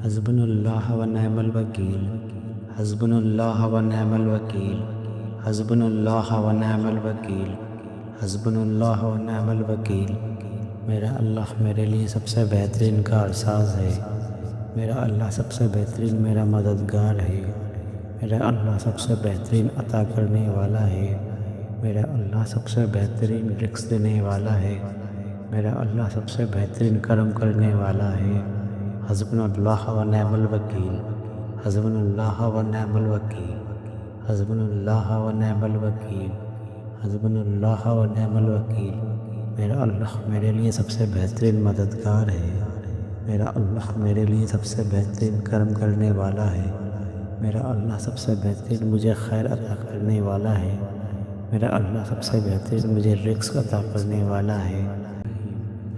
حسبنا اللہ و نعم الوکیل، حسبنا اللہ و نعم الوکیل، حسبنا اللہ و نعم الوکیل، حسبنا اللہ و نعم الوکیل۔ میرا اللہ میرے لیے سب سے بہترین کارساز ہے، میرا اللہ سب سے بہترین میرا مددگار ہے، میرا اللہ سب سے بہترین عطا کرنے والا ہے، میرا اللہ سب سے بہترین رزق دینے والا ہے، میرا اللہ سب سے بہترین کرم کرنے والا ہے۔ حسبنا اللہ و نعم الوکیل، حسبنا اللہ و نعم الوکیل، حسبنا اللہ و نعم الوکیل، حسبنا اللہ و نعم الوکیل۔ میرا اللہ میرے لیے سب سے بہترین مددگار ہے، میرا اللہ میرے لیے سب سے بہترین کرم کرنے والا ہے، میرا اللہ سب سے بہترین مجھے خیر عطا کرنے والا ہے، میرا اللہ سب سے بہترین مجھے رزق عطا کرنے والا ہے۔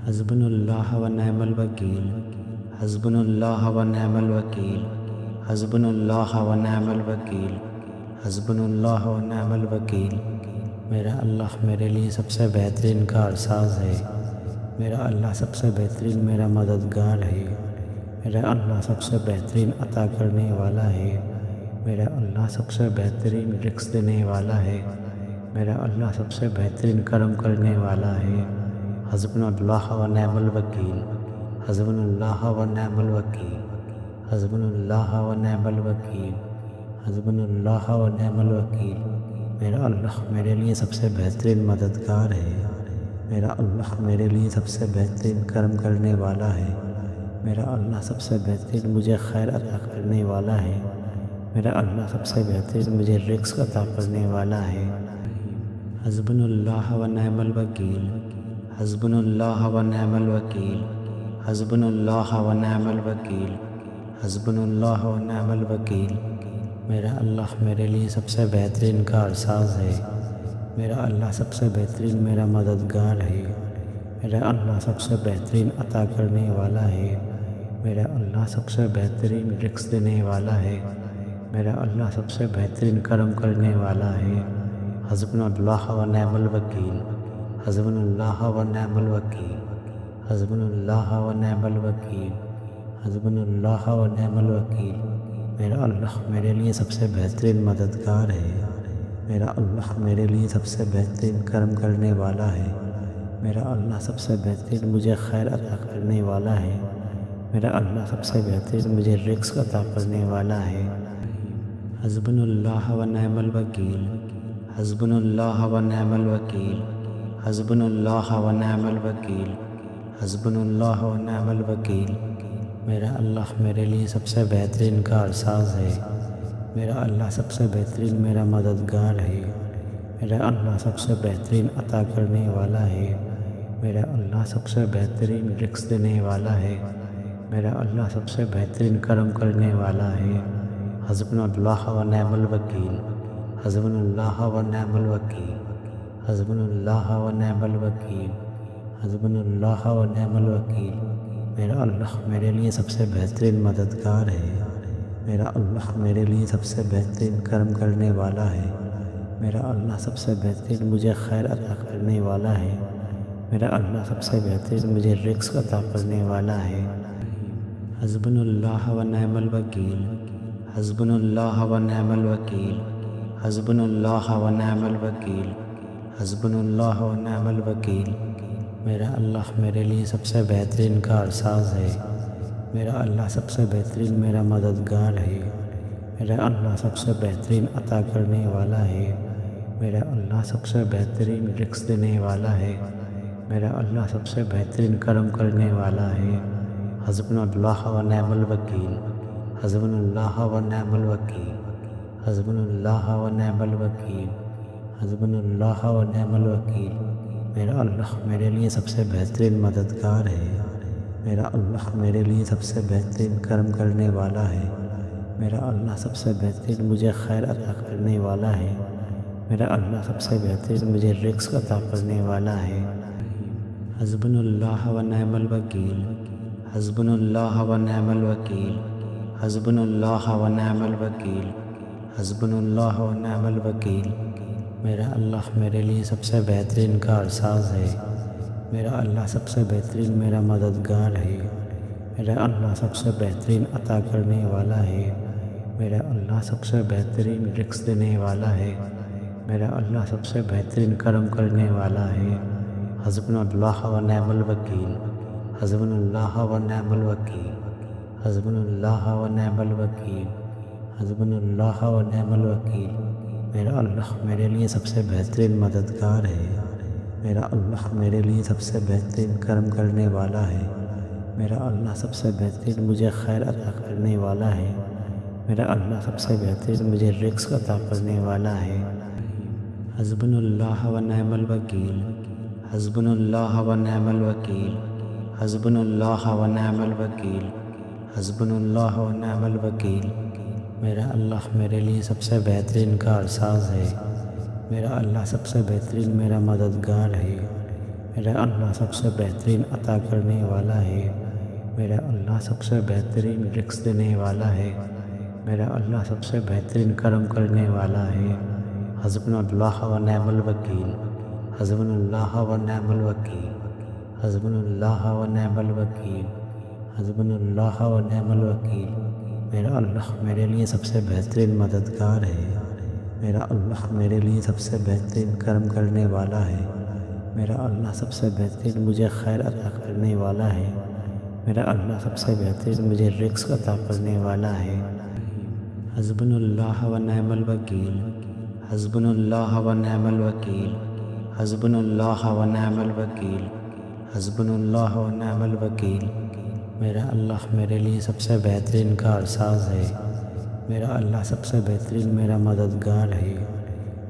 حسبنا اللہ و نعم الوکیل، حسبنا اللہ و نعم الوکیل، حسبنا اللہ و نعم الوکیل، حسبنا اللہ و نعم الوکیل۔ میرا اللہ میرے لیے سب سے بہترین کارساز ہے، میرا اللہ سب سے بہترین میرا مددگار ہے، میرا اللہ سب سے بہترین عطا کرنے والا ہے، میرا اللہ سب سے بہترین رزق دینے والا ہے، میرا اللہ سب سے بہترین کرم کرنے والا ہے۔ حسبنا اللہ و نعم الوکیل، حسبنا اللہ و نعم الوکیل، حسبنا اللہ و نعم الوکیل، حسبنا اللہ و نعم الوکیل۔ میرا اللہ میرے لیے سب سے بہترین مددگار ہے، میرا اللہ میرے لیے سب سے بہترین کرم کرنے والا ہے، میرا اللہ سب سے بہترین مجھے خیر عطا کرنے والا ہے، میرا اللہ سب سے بہترین مجھے رزق عطا کرنے والا ہے۔ حسبنا اللہ و نعم الوکیل، حسبنا اللہ و نعم الوکیل، حسبنا اللہ و نعم الوکیل، حسبنا اللہ و نعم الوکیل۔ میرا اللہ میرے لیے سب سے بہترین کارساز ہے، میرا اللہ سب سے بہترین میرا مددگار ہے، میرا اللہ سب سے بہترین عطا کرنے والا ہے، میرا اللہ سب سے بہترین رزق دینے والا ہے، میرا اللہ سب سے بہترین کرم کرنے والا ہے۔ حسبنا اللہ و نعم الوکیل، حسبنا اللہ و نعم الوکیل، حسبنا اللہ و نعم الوکیل، حسبنا اللہ و نعم الوکیل۔ میرا اللہ میرے لیے سب سے بہترین مددگار ہے، میرا اللہ میرے لیے سب سے بہترین کرم کرنے والا ہے، میرا اللہ سب سے بہترین مجھے خیر عطا کرنے والا ہے، میرا اللہ سب سے بہترین مجھے رزق عطا کرنے والا ہے۔ حسبنا اللہ و نعم الوکیل، حسبنا اللہ و نعم الوکیل، حسبنا اللہ و نعم الوکیل، حسبنا اللہ و نعم الوکیل۔ میرا اللہ میرے لیے سب سے بہترین کارساز ہے، میرا اللہ سب سے بہترین میرا مددگار ہے، میرا اللہ سب سے بہترین عطا کرنے والا ہے، میرا اللہ سب سے بہترین رزق دینے والا ہے، میرا اللہ سب سے بہترین کرم کرنے والا ہے۔ حسبنا اللہ و نعم الوکیل، حسبنا اللہ و نعم الوکیل، حسبنا اللہ و نعم الوکیل، حسبنا اللہ و نعم الوکیل۔ میرا اللہ میرے لیے سب سے بہترین مددگار ہے، میرا اللہ میرے لیے سب سے بہترین کرم کرنے والا ہے، میرا اللہ سب سے بہترین مجھے خیر عطا کرنے والا ہے، میرا اللہ سب سے بہترین مجھے رزق عطا کرنے والا ہے۔ حسبنا اللہ و نعم الوکیل، حسبنا اللہ و نعم الوکیل، حسبنا اللہ و نعم الوکیل، حسبنا اللہ و نعم الوکیل۔ میرا اللہ میرے لیے سب سے بہترین کارساز ہے، میرا اللہ سب سے بہترین میرا مددگار ہے، میرا اللہ سب سے بہترین عطا کرنے والا ہے، میرا اللہ سب سے بہترین رزق دینے والا ہے، میرا اللہ سب سے بہترین کرم کرنے والا ہے۔ حسبنا اللہ و نعم الوکیل، حسبنا اللہ و نعم الوکیل، حسبنا اللہ و نعم الوکیل، حسبنا اللہ و نعم الوکیل۔ میرا اللہ میرے لیے سب سے بہترین مددگار ہے، میرا اللہ میرے لیے سب سے بہترین کرم کرنے والا ہے، میرا اللہ سب سے بہترین مجھے خیر عطا کرنے والا ہے، میرا اللہ سب سے بہترین مجھے رزق عطا کرنے والا ہے۔ حسبنا اللہ و نعم الوکیل، حسبنا اللہ و نعم الوکیل، حسبنا اللہ و نعم الوکیل، حسبنا اللہ و نعم الوکیل۔ میرا اللہ میرے لیے سب سے بہترین کارساز ہے، میرا اللہ سب سے بہترین میرا مددگار ہے، میرا اللہ سب سے بہترین عطا کرنے والا ہے، میرا اللہ سب سے بہترین رزق دینے والا ہے، میرا اللہ سب سے بہترین کرم کرنے والا ہے۔ حسبنا اللہ و نعم الوکیل، حسبنا اللہ و نعم الوکیل، حسبنا اللہ و نعم الوکیل، حسبنا اللہ و نعم الوکیل۔ میرا اللہ میرے لیے سب سے بہترین مددگار ہے، میرا اللہ میرے لیے سب سے بہترین کرم کرنے والا ہے، میرا اللہ سب سے بہترین مجھے خیر عطا کرنے والا ہے، میرا اللہ سب سے بہترین مجھے رزق عطا کرنے والا ہے۔ حسبنا اللہ و نعم الوکیل، حسبنا اللہ و نعم الوکیل، حسبنا اللہ و نعم الوکیل، حسبنا اللہ و نعم الوکیل۔ میرا اللہ میرے لیے سب سے بہترین کارساز ہے، میرا اللہ سب سے بہترین میرا مددگار ہے، میرا اللہ سب سے بہترین عطا کرنے والا ہے، میرا اللہ سب سے بہترین رزق دینے والا ہے، میرا اللہ سب سے بہترین کرم کرنے والا ہے۔ حسبنا اللہ و نعم الوکیل، حسبنا اللہ و نعم الوکیل، حسبنا اللہ و نعم الوکیل، حسبنا اللہ و نعم الوکیل۔ میرا اللہ میرے لیے سب سے بہترین مددگار ہے، میرا اللہ میرے لیے سب سے بہترین کرم کرنے والا ہے، میرا اللہ سب سے بہترین مجھے خیر عطا کرنے والا ہے، میرا اللہ سب سے بہترین مجھے رزق عطا کرنے والا ہے۔ حسبنا اللہ و نعم الوکیل، حسبنا اللہ و نعم الوکیل، حسبنا اللہ و نعم الوکیل، حسبنا اللہ و نعم الوکیل۔ میرا اللہ میرے لیے سب سے بہترین کارساز ہے، میرا اللہ سب سے بہترین میرا مددگار ہے،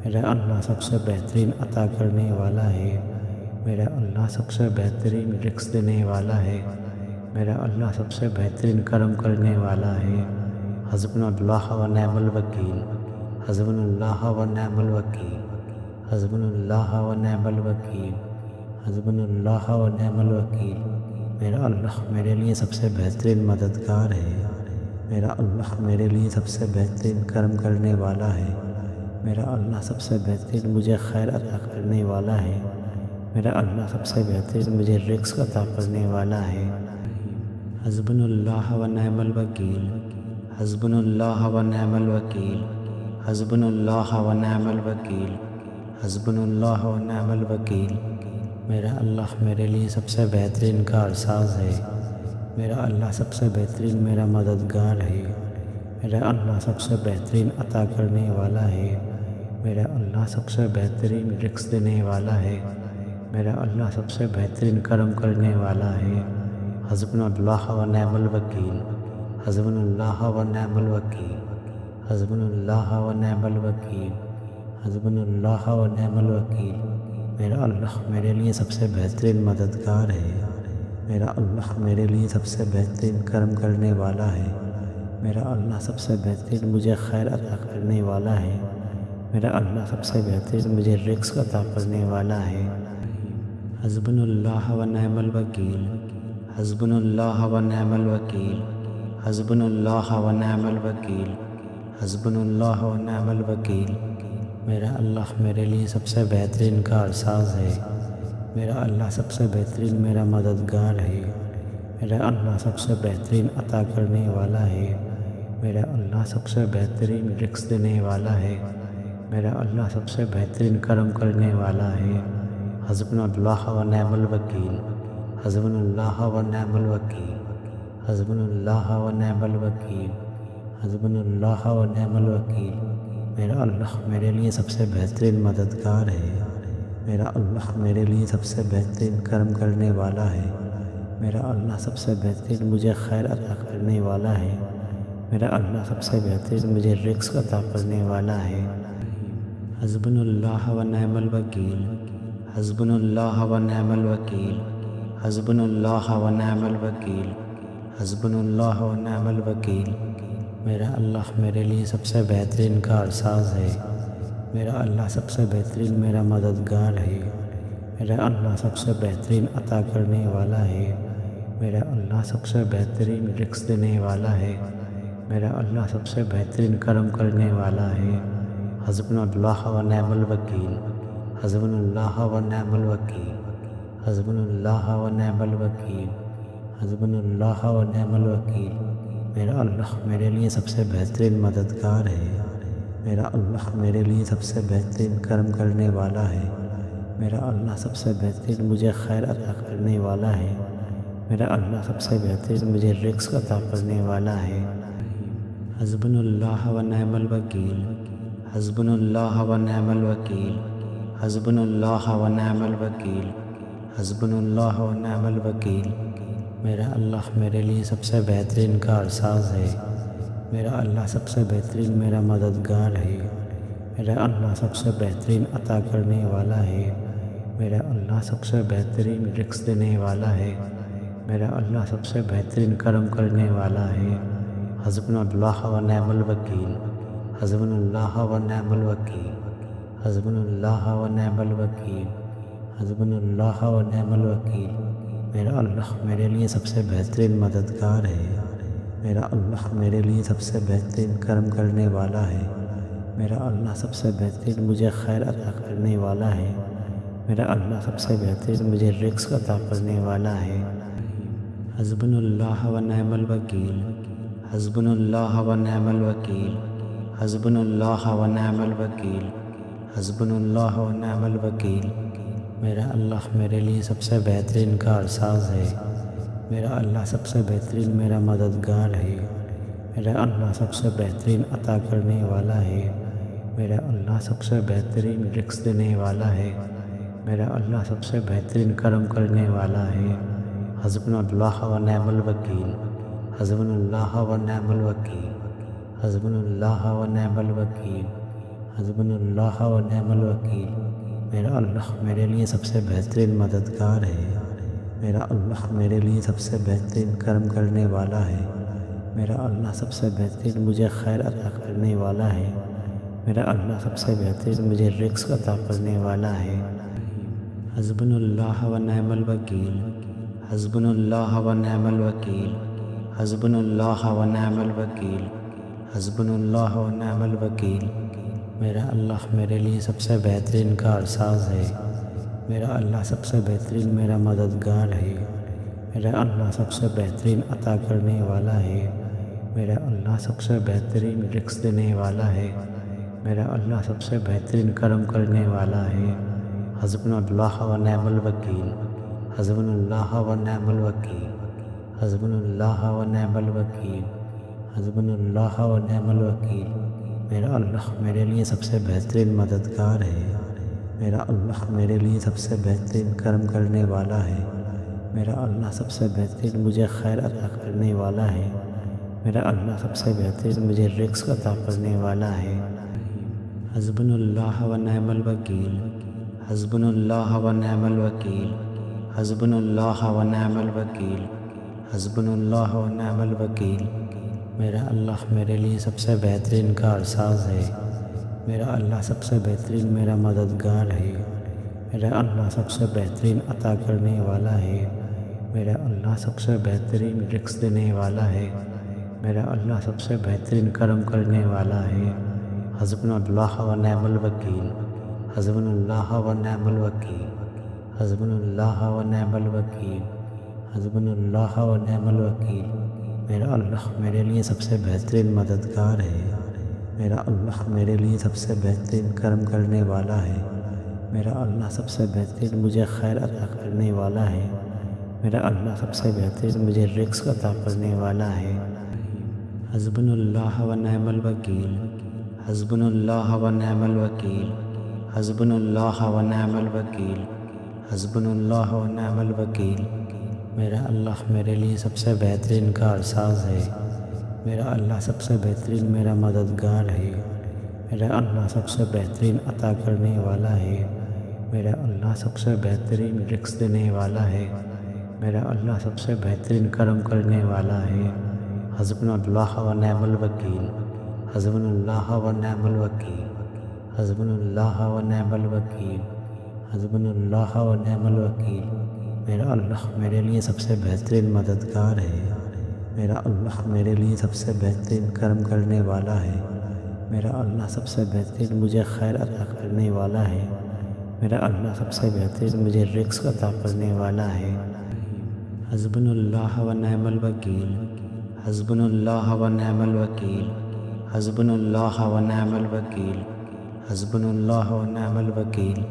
میرا اللہ سب سے بہترین عطا کرنے والا ہے، میرا اللہ سب سے بہترین رزق دینے والا ہے، میرا اللہ سب سے بہترین کرم کرنے والا ہے۔ حسبنا اللہ و نعم الوکیل، حسبنا اللہ و نعم الوکیل، حسبنا اللہ و نعم الوکیل، حسبنا اللہ و نعم الوکیل۔ میرا اللہ میرے لیے سب سے بہترین مددگار ہے، میرا اللہ میرے لیے سب سے بہترین کرم کرنے والا ہے، میرا اللہ سب سے بہترین مجھے خیر عطا کرنے والا ہے، میرا اللہ سب سے بہترین مجھے رزق عطا کرنے والا ہے۔ حسبنا اللہ و نعم الوکیل، حسبنا اللہ و نعم الوکیل، حسبنا اللہ و نعم الوکیل، حسبنا اللہ و نعم الوکیل۔ میرا اللہ میرے لیے سب سے بہترین کارساز ہے، میرا اللہ سب سے بہترین میرا مددگار ہے، میرا اللہ سب سے بہترین عطا کرنے والا ہے، میرا اللہ سب سے بہترین رزق دینے والا ہے، میرا اللہ سب سے بہترین کرم کرنے والا ہے۔ حسبنا اللہ و نعم الوکیل، حسبنا اللہ و نعم الوکیل، حسبنا اللہ و نعم الوکیل، حسبنا اللہ و نعم الوکیل۔ میرا اللہ میرے لیے سب سے بہترین مددگار ہے، میرا اللہ میرے لیے سب سے بہترین کرم کرنے والا ہے، میرا اللہ سب سے بہترین مجھے خیر عطا کرنے والا ہے، میرا اللہ سب سے بہترین مجھے رزق عطا کرنے والا ہے۔ حسبنا اللہ و نعم الوکیل، حسبنا اللہ و نعم الوکیل، حسبنا اللہ و نعم الوکیل، حسبنا اللہ و نعم الوکیل۔ میرا اللہ میرے لیے سب سے بہترین کارساز ہے، میرا اللہ سب سے بہترین میرا مددگار ہے، میرا اللہ سب سے بہترین عطا کرنے والا ہے، میرا اللہ سب سے بہترین رزق دینے والا ہے، میرا اللہ سب سے بہترین کرم کرنے والا ہے۔ حسبنا اللہ و نعم الوکیل، حسبنا اللہ و نعم الوکیل، حسبنا اللہ و نعم الوکیل، حسبنا اللہ و نعم الوکیل۔ میرا اللہ میرے لیے سب سے بہترین مددگار ہے، میرا اللہ میرے لیے سب سے بہترین کرم کرنے والا ہے، میرا اللہ سب سے بہترین مجھے خیر عطا کرنے والا ہے، میرا اللہ سب سے بہترین مجھے رزق عطا کرنے والا ہے۔ حسبنا اللہ و نعم الوکیل، حسبنا اللہ و نعم الوکیل، حسبنا اللہ و نعم الوکیل، حسبنا اللہ و نعم الوکیل۔ میرا اللہ میرے لیے سب سے بہترین کارساز ہے، میرا اللہ سب سے بہترین میرا مددگار ہے، میرا اللہ سب سے بہترین عطا کرنے والا ہے، میرا اللہ سب سے بہترین رزق دینے والا ہے، میرا اللہ سب سے بہترین کرم کرنے والا ہے۔ حسبنا اللہ و نعم الوکیل، حسبنا اللہ و نعم الوکیل، حسبنا اللہ و نعم الوکیل، حسبنا اللہ و نعم الوکیل، میرا اللہ میرے لیے سب سے بہترین مددگار ہے، میرا اللہ میرے لیے سب سے بہترین کرم کرنے والا ہے، میرا اللہ سب سے بہترین مجھے خیر عطا کرنے والا ہے، میرا اللہ سب سے بہترین مجھے رزق عطا کرنے والا ہے۔ حسبنا اللہ و نعم الوکیل، حسبنا اللہ و نعم الوکیل، حسبنا اللہ و نعم الوکیل، حسبنا اللہ و نعم الوکیل، میرا اللہ میرے لیے سب سے بہترین کارساز ہے، میرا اللہ سب سے بہترین میرا مددگار ہے، میرا اللہ سب سے بہترین عطا کرنے والا ہے، میرا اللہ سب سے بہترین رزق دینے والا ہے، میرا اللہ سب سے بہترین کرم کرنے والا ہے۔ حسبنا اللہ و نعم الوکیل، حسبنا اللہ و نعم الوکیل، حسبنا اللہ و نعم الوکیل، حسبنا اللہ و نعم الوکیل، میرا اللہ میرے لیے سب سے بہترین مددگار ہے، میرا اللہ میرے لیے سب سے بہترین کرم کرنے والا ہے، میرا اللہ سب سے بہترین مجھے خیر عطا کرنے والا ہے، میرا اللہ سب سے بہترین مجھے رزق عطا کرنے والا ہے۔ حسبنا اللہ و نعم الوکیل، حسبنا اللہ و نعم الوکیل، حسبنا اللہ و نعم الوکیل، حسبنا اللہ و نعم الوکیل، میرا اللہ میرے لیے سب سے بہترین کارساز ہے، میرا اللہ سب سے بہترین میرا مددگار ہے، میرا اللہ سب سے بہترین عطا کرنے والا ہے، میرا اللہ سب سے بہترین رزق دینے والا ہے، میرا اللہ سب سے بہترین کرم کرنے والا ہے۔ حسبنا اللہ و نعم الوکیل، حسبنا اللہ و نعم الوکیل، حسبنا اللہ و نعم الوکیل، حسبنا اللہ و نعم الوکیل، میرا اللہ میرے لیے سب سے بہترین مددگار ہے، میرا اللہ میرے لیے سب سے بہترین کرم کرنے والا ہے، میرا اللہ سب سے بہترین مجھے خیر عطا کرنے والا ہے، میرا اللہ سب سے بہترین مجھے رزق عطا کرنے والا ہے۔ حسبنا اللہ و نعم الوکیل، حسبنا اللہ و نعم الوکیل، حسبنا اللہ و نعم الوکیل، حسبنا اللہ و نعم الوکیل، میرا اللہ میرے لیے سب سے بہترین کارساز ہے، میرا اللہ سب سے بہترین میرا مددگار ہے، میرا اللہ سب سے بہترین عطا کرنے والا ہے، میرا اللہ سب سے بہترین رزق دینے والا ہے، میرا اللہ سب سے بہترین کرم کرنے والا ہے۔ حسبنا اللہ و نعم الوکیل، حسبنا اللہ و نعم الوکیل، حسبنا اللہ و نعم الوکیل، حسبنا اللہ و نعم الوکیل، میرا اللہ میرے لیے سب سے بہترین مددگار ہے، میرا اللہ میرے لیے سب سے بہترین کرم کرنے والا ہے، میرا اللہ سب سے بہترین مجھے خیر عطا کرنے والا ہے، میرا اللہ سب سے بہترین مجھے رزق عطا کرنے والا ہے۔ حسبنا اللہ و نعم الوکیل، حسبنا اللہ و نعم الوکیل، حسبنا اللہ و نعم الوکیل، حسبنا اللہ و نعم الوکیل، میرا اللہ میرے لیے سب سے بہترین کارساز ہے، میرا اللہ سب سے بہترین میرا مددگار ہے، میرا اللہ سب سے بہترین عطا کرنے والا ہے، میرا اللہ سب سے بہترین رزق دینے والا ہے، میرا اللہ سب سے بہترین کرم کرنے والا ہے۔ حسبنا اللہ و نعم الوکیل، حسبنا اللہ و نعم الوکیل، حسبنا اللہ و نعم الوکیل، حسبنا اللہ و نعم الوکیل، میرا اللہ میرے لیے سب سے بہترین مددگار ہے، میرا اللہ میرے لیے سب سے بہترین کرم کرنے والا ہے، میرا اللہ سب سے بہترین مجھے خیر عطا کرنے والا ہے، میرا اللہ سب سے بہترین مجھے رزق عطا کرنے والا ہے۔ حسبنا اللہ و نعم الوکیل، حسبنا اللہ و نعم الوکیل، حسبنا اللہ و نعم الوکیل، حسبنا اللہ و نعم الوکیل، میرا اللہ میرے لیے سب سے بہترین کارساز ہے، میرا اللہ سب سے بہترین میرا مددگار ہے، میرا اللہ سب سے بہترین عطا کرنے والا ہے، میرا اللہ سب سے بہترین رزق دینے والا ہے، میرا اللہ سب سے بہترین کرم کرنے والا ہے۔ حسبنا اللہ و نعم الوکیل، حسبنا اللہ و نعم الوکیل، حسبنا اللہ و نعم الوکیل، حسبنا اللہ و نعم الوکیل، میرا اللہ میرے لیے سب سے بہترین مددگار ہے، میرا اللہ میرے لیے سب سے بہترین کرم کرنے والا ہے، میرا اللہ سب سے بہترین مجھے خیر عطا کرنے والا ہے، میرا اللہ سب سے بہترین مجھے رزق عطا کرنے والا ہے۔ حسبنا اللہ و نعم الوکیل، حسبنا اللہ و نعم الوکیل، حسبنا اللہ و نعم الوکیل، حسبنا اللہ و نعم الوکیل۔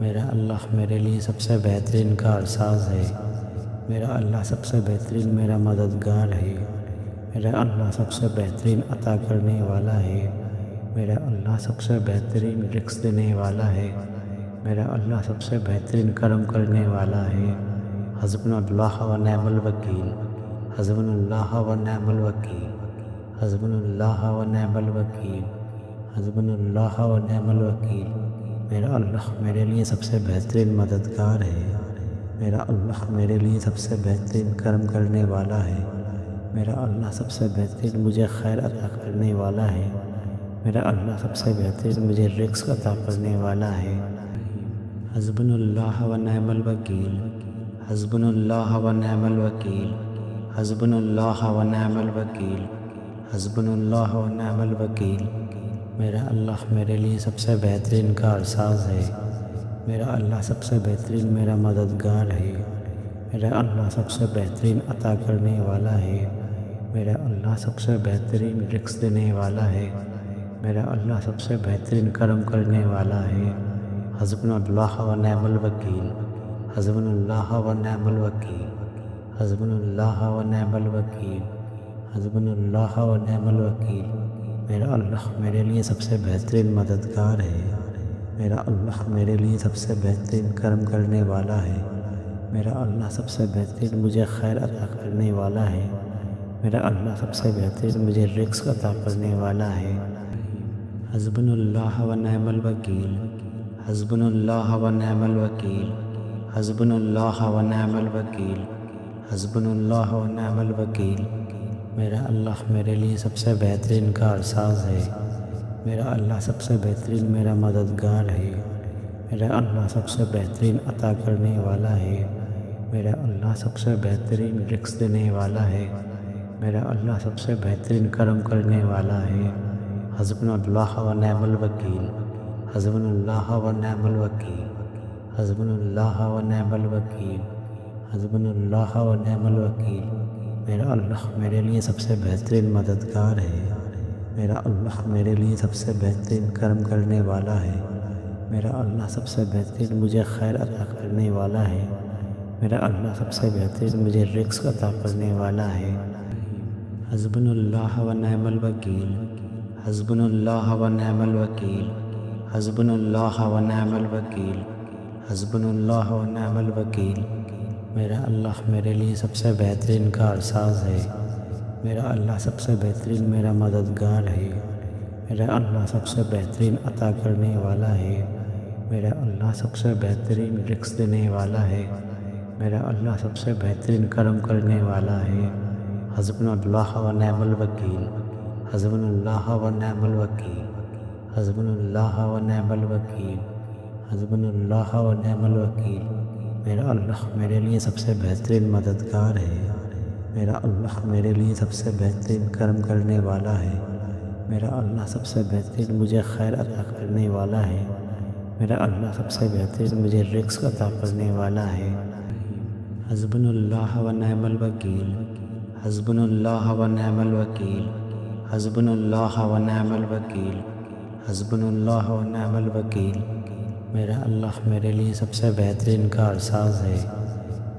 میرا اللہ میرے لیے سب سے بہترین کارساز ہے، میرا اللہ سب سے بہترین میرا مددگار ہے، میرا اللہ سب سے بہترین عطا کرنے والا ہے، میرا اللہ سب سے بہترین رزق دینے والا ہے، میرا اللہ سب سے بہترین کرم کرنے والا ہے۔ حسبنا اللہ و نعم الوکیل، حسبنا اللہ و نعم الوکیل، حسبنا اللہ و نعم الوکیل، حسبنا اللہ و نعم الوکیل۔ میرا اللہ میرے لیے سب سے بہترین مددگار ہے، میرا اللہ میرے لیے سب سے بہترین کرم کرنے والا ہے، میرا اللہ سب سے بہترین مجھے خیر عطا کرنے والا ہے، میرا اللہ سب سے بہترین مجھے رزق عطا کرنے والا ہے۔ حسبنا اللہ و نعم الوکیل، حسبنا اللہ و نعم الوکیل، حسبنا اللہ و نعم الوکیل، حسبنا اللہ و نعم الوکیل۔ میرا اللہ میرے لیے سب سے بہترین کارساز ہے، میرا اللہ سب سے بہترین میرا مددگار ہے، میرا اللہ سب سے بہترین عطا کرنے والا ہے، میرا اللہ سب سے بہترین رزق دینے والا ہے، میرا اللہ سب سے بہترین کرم کرنے والا ہے۔ حسبنا اللہ و نعم الوکیل، حسبنا اللہ و نعم الوکیل، حسبنا اللہ و نعم الوکیل، حسبنا اللہ و نعم الوکیل۔ میرا اللہ میرے لیے سب سے بہترین مددگار ہے، میرا اللہ میرے لیے سب سے بہترین کرم کرنے والا ہے، میرا اللہ سب سے بہترین مجھے خیر عطا کرنے والا ہے، میرا اللہ سب سے بہترین مجھے رزق عطا کرنے والا ہے۔ حسبنا اللہ و نعم الوکیل، حسبنا اللہ و نعم الوکیل، حسبنا اللہ و نعم الوکیل، حسبنا اللہ و نعم الوکیل۔ میرا اللہ میرے لیے سب سے بہترین کارساز ہے، میرا اللہ سب سے بہترین میرا مددگار ہے، میرا اللہ سب سے بہترین عطا کرنے والا ہے، میرا اللہ سب سے بہترین رزق دینے والا ہے، میرا اللہ سب سے بہترین کرم کرنے والا ہے۔ حسبنا اللہ و نعم الوکیل، حسبنا اللہ و نعم الوکیل، حسبنا اللہ و نعم الوکیل، حسبنا اللہ و نعم الوکیل۔ میرا اللہ میرے لیے سب سے بہترین مددگار ہے، میرا اللہ میرے لیے سب سے بہترین کرم کرنے والا ہے، میرا اللہ سب سے بہترین مجھے خیر عطا کرنے والا ہے، میرا اللہ سب سے بہترین مجھے رزق عطا کرنے والا ہے۔ حسبنا اللہ و نعم الوکیل، حسبنا اللہ و نعم الوکیل، حسبنا اللہ و نعم الوکیل، حسبنا اللہ و نعم الوکیل۔ میرا اللہ میرے لیے سب سے بہترین کارساز ہے، میرا اللہ سب سے بہترین میرا مددگار ہے، میرا اللہ سب سے بہترین عطا کرنے والا ہے، میرا اللہ سب سے بہترین رزق دینے والا ہے، میرا اللہ سب سے بہترین کرم کرنے والا ہے۔ حسبنا اللہ و نعم الوکیل، حسبنا اللہ و نعم الوکیل، حسبنا اللہ و نعم الوکیل، حسبنا اللہ و نعم الوکیل۔ میرا اللہ میرے لیے سب سے بہترین مددگار ہے، میرا اللہ میرے لیے سب سے بہترین کرم کرنے والا ہے، میرا اللہ سب سے بہترین مجھے خیر عطا کرنے والا ہے، میرا اللہ سب سے بہترین مجھے رزق عطا کرنے والا ہے۔ حسبنا اللہ و نعم الوکیل، حسبنا اللہ و نعم الوکیل، حسبنا اللہ و نعم الوکیل، حسبنا اللہ و نعم الوکیل۔ میرا اللہ میرے لیے سب سے بہترین کارساز ہے،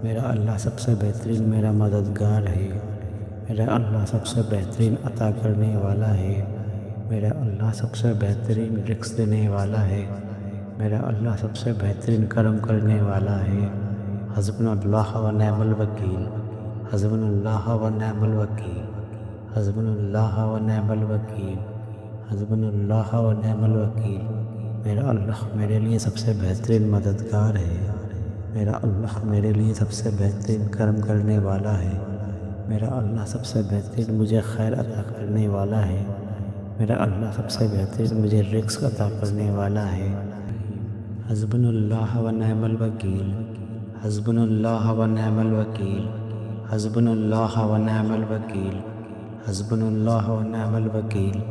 میرا اللہ سب سے بہترین میرا مددگار ہے، میرا اللہ سب سے بہترین عطا کرنے والا ہے، میرا اللہ سب سے بہترین رزق دینے والا ہے، میرا اللہ سب سے بہترین کرم کرنے والا ہے۔ حسبنا اللہ و نعم الوکیل، حسبنا اللہ و نعم الوکیل، حسبنا اللہ و نعم الوکیل، حسبنا اللہ و نعم الوکیل۔ میرا اللہ میرے لیے سب سے بہترین مددگار ہے، میرا اللہ میرے لیے سب سے بہترین کرم کرنے والا ہے، میرا اللہ سب سے بہترین مجھے خیر عطا کرنے والا ہے، میرا اللہ سب سے بہترین مجھے رزق عطا کرنے والا ہے۔ حسبنا اللہ و نعم الوکیل، حسبنا اللہ و نعم الوکیل، حسبنا اللہ و نعم الوکیل، حسبنا اللہ و نعم الوکیل۔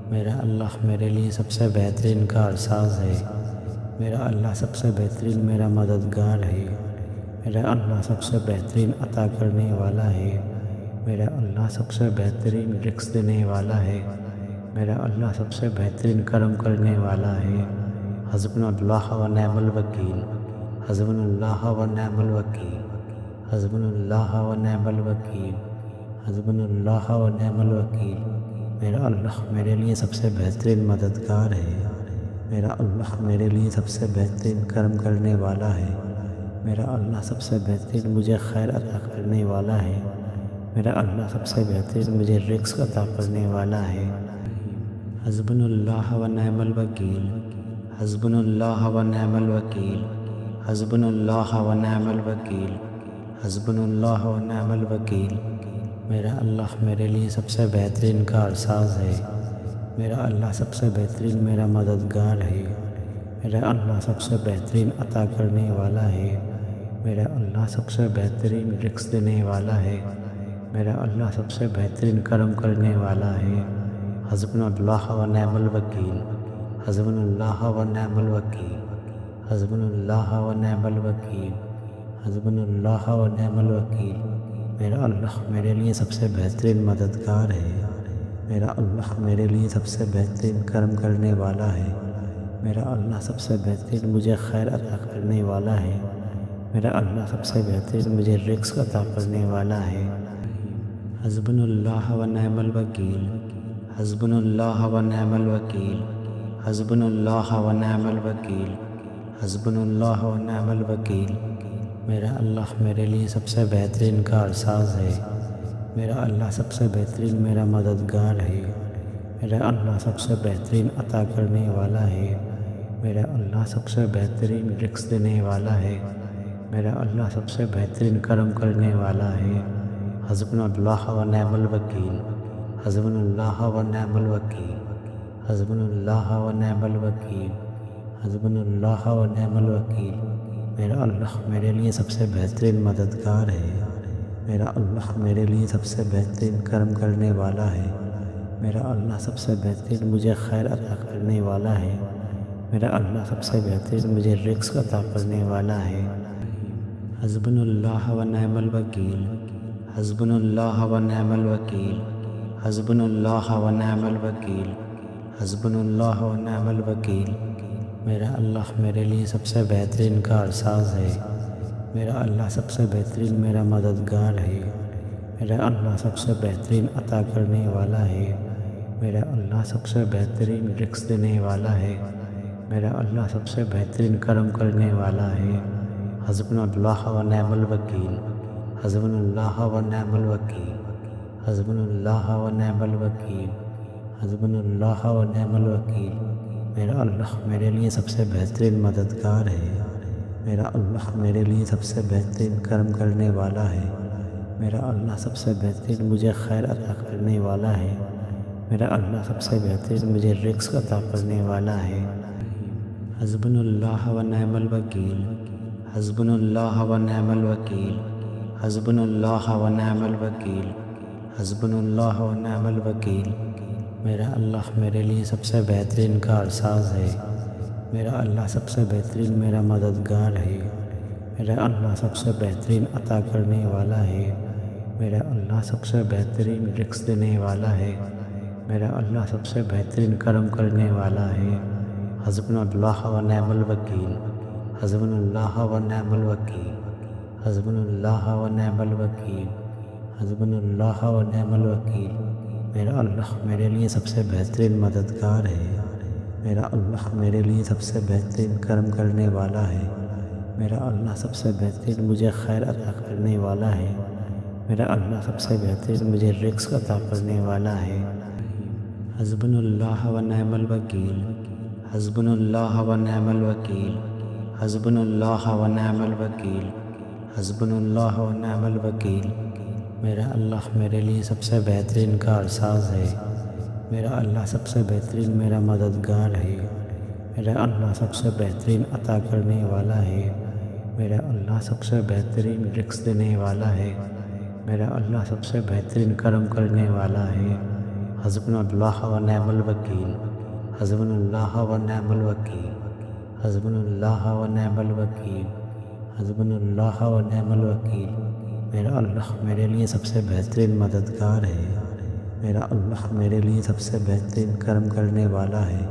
میرا اللہ میرے لیے سب سے بہترین کارساز ہے، میرا اللہ سب سے بہترین میرا مددگار ہے، میرا اللہ سب سے بہترین عطا کرنے والا ہے، میرا اللہ سب سے بہترین رزق دینے والا ہے، میرا اللہ سب سے بہترین کرم کرنے والا ہے۔ حسبنا اللہ و نعم الوکیل، حسبنا اللہ و نعم الوکیل، حسبنا اللہ و نعم الوکیل، حسبنا اللہ و نعم الوکیل۔ میرا اللہ میرے لیے سب سے بہترین مددگار ہے، میرا اللہ میرے لیے سب سے بہترین کرم کرنے والا ہے، میرا اللہ سب سے بہترین مجھے خیر عطا کرنے والا ہے، میرا اللہ سب سے بہترین مجھے رزق عطا کرنے والا ہے۔ حسبنا اللہ و نعم الوکیل، حسبنا اللہ و نعم الوکیل، حسبنا اللہ و نعم الوکیل، حسبنا اللہ و نعم الوکیل۔ میرا اللہ میرے لیے سب سے بہترین کارساز ہے، میرا اللہ سب سے بہترین میرا مددگار ہے، میرا اللہ سب سے بہترین عطا کرنے والا ہے، میرا اللہ سب سے بہترین رزق دینے والا ہے، میرا اللہ سب سے بہترین کرم کرنے والا ہے۔ حسبنا اللہ و نعم الوکیل، حسبنا اللہ و نعم الوکیل، حسبنا اللہ و نعم الوکیل، حسبنا اللہ و نعم الوکیل۔ میرا اللہ میرے لیے سب سے بہترین مددگار ہے، میرا اللہ میرے لیے سب سے بہترین کرم کرنے والا ہے، میرا اللہ سب سے بہترین مجھے خیر عطا کرنے والا ہے، میرا اللہ سب سے بہترین مجھے رزق عطا کرنے والا ہے۔ حسبنا اللہ و نعم الوکیل، حسبنا اللہ و نعم الوکیل، حسبنا اللہ و نعم الوکیل، حسبنا اللہ و نعم الوکیل۔ میرا اللہ میرے لیے سب سے بہترین کارساز ہے، میرا اللہ سب سے بہترین میرا مددگار ہے، میرا اللہ سب سے بہترین عطا کرنے والا ہے، میرا اللہ سب سے بہترین رزق دینے والا ہے، میرا اللہ سب سے بہترین کرم کرنے والا ہے۔ حسبنا اللہ و نعم الوکیل، حسبنا اللہ و نعم الوکیل، حسبنا اللہ و نعم الوکیل، حسبنا اللہ و نعم الوکیل۔ میرا اللہ میرے لیے سب سے بہترین مددگار ہے، میرا اللہ میرے لیے سب سے بہترین کرم کرنے والا ہے، میرا اللہ سب سے بہترین مجھے خیر عطا کرنے والا ہے، میرا اللہ سب سے بہترین مجھے رزق عطا کرنے والا ہے۔ حسبنا اللہ و نعم الوکیل، حسبنا اللہ و نعم الوکیل، حسبنا اللہ و نعم الوکیل، حسبنا اللہ و نعم الوکیل۔ میرا اللہ میرے لیے سب سے بہترین کارساز ہے، میرا اللہ سب سے بہترین میرا مددگار ہے، میرا اللہ سب سے بہترین عطا کرنے والا ہے، میرا اللہ سب سے بہترین رزق دینے والا ہے، میرا اللہ سب سے بہترین کرم کرنے والا ہے۔ حسبنا اللہ و نعم الوکیل، حسبنا اللہ و نعم الوکیل، حسبنا اللہ و نعم الوکیل، حسبنا اللہ و نعم الوکیل۔ میرا اللہ میرے لیے سب سے بہترین مددگار ہے، میرا اللہ میرے لیے سب سے بہترین کرم کرنے والا ہے، میرا اللہ سب سے بہترین مجھے خیر عطا کرنے والا ہے، میرا اللہ سب سے بہترین مجھے رزق عطا کرنے والا ہے۔ حسبنا اللہ و نعم الوکیل، حسبنا اللہ و نعم الوکیل، حسبنا اللہ و نعم الوکیل، حسبنا اللہ و نعم الوکیل۔ میرا اللہ میرے لیے سب سے بہترین کارساز ہے، میرا اللہ سب سے بہترین میرا مددگار ہے، میرا اللہ سب سے بہترین عطا کرنے والا ہے، میرا اللہ سب سے بہترین رزق دینے والا ہے، میرا اللہ سب سے بہترین کرم کرنے والا ہے۔ حسبنا اللہ و نعم الوکیل، حسبنا اللہ و نعم الوکیل، حسبنا اللہ و نعم الوکیل، حسبنا اللہ و نعم الوکیل۔ میرا اللہ میرے لیے سب سے بہترین مددگار ہے، میرا اللہ میرے لیے سب سے بہترین کرم کرنے والا ہے، میرا اللہ سب سے بہترین مجھے خیر عطا کرنے والا ہے، میرا اللہ سب سے بہترین مجھے رزق عطا کرنے والا ہے۔ حسبنا اللہ و نعم الوکیل، حسبنا اللہ و نعم الوکیل، حسبنا اللہ و نعم الوکیل، حسبنا اللہ و نعم الوکیل۔ میرا اللہ میرے لیے سب سے بہترین کارساز ہے، میرا اللہ سب سے بہترین میرا مددگار ہے، میرا اللہ سب سے بہترین عطا کرنے والا ہے، میرا اللہ سب سے بہترین رزق دینے والا ہے، میرا اللہ سب سے بہترین کرم کرنے والا ہے۔ حسبنا اللہ و نعم الوکیل، حسبنا اللہ و نعم الوکیل، حسبنا اللہ و نعم الوکیل، حسبنا اللہ و نعم الوکیل، میرا اللہ میرے لیے سب سے بہترین مددگار ہے، میرا اللہ میرے لیے سب سے بہترین کرم کرنے والا ہے،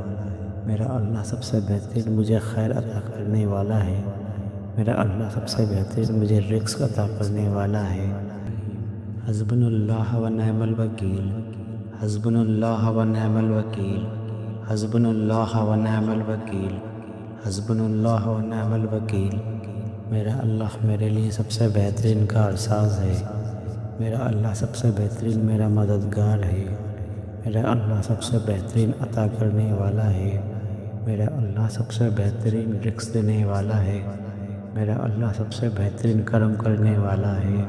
میرا اللہ سب سے بہترین مجھے خیر عطا کرنے والا ہے، میرا اللہ سب سے بہترین مجھے رزق عطا کرنے والا ہے۔ حسبنا اللہ و نعم الوکیل، حسبنا اللہ و نعم الوکیل، حسبنا اللہ و نعم الوکیل، حسبنا اللہ و نعم الوکیل، میرا اللہ میرے لیے سب سے بہترین کارساز ہے، میرا اللہ سب سے بہترین میرا مددگار ہے، میرا اللہ سب سے بہترین عطا کرنے والا ہے، میرا اللہ سب سے بہترین رزق دینے والا ہے، میرا اللہ سب سے بہترین کرم کرنے والا ہے۔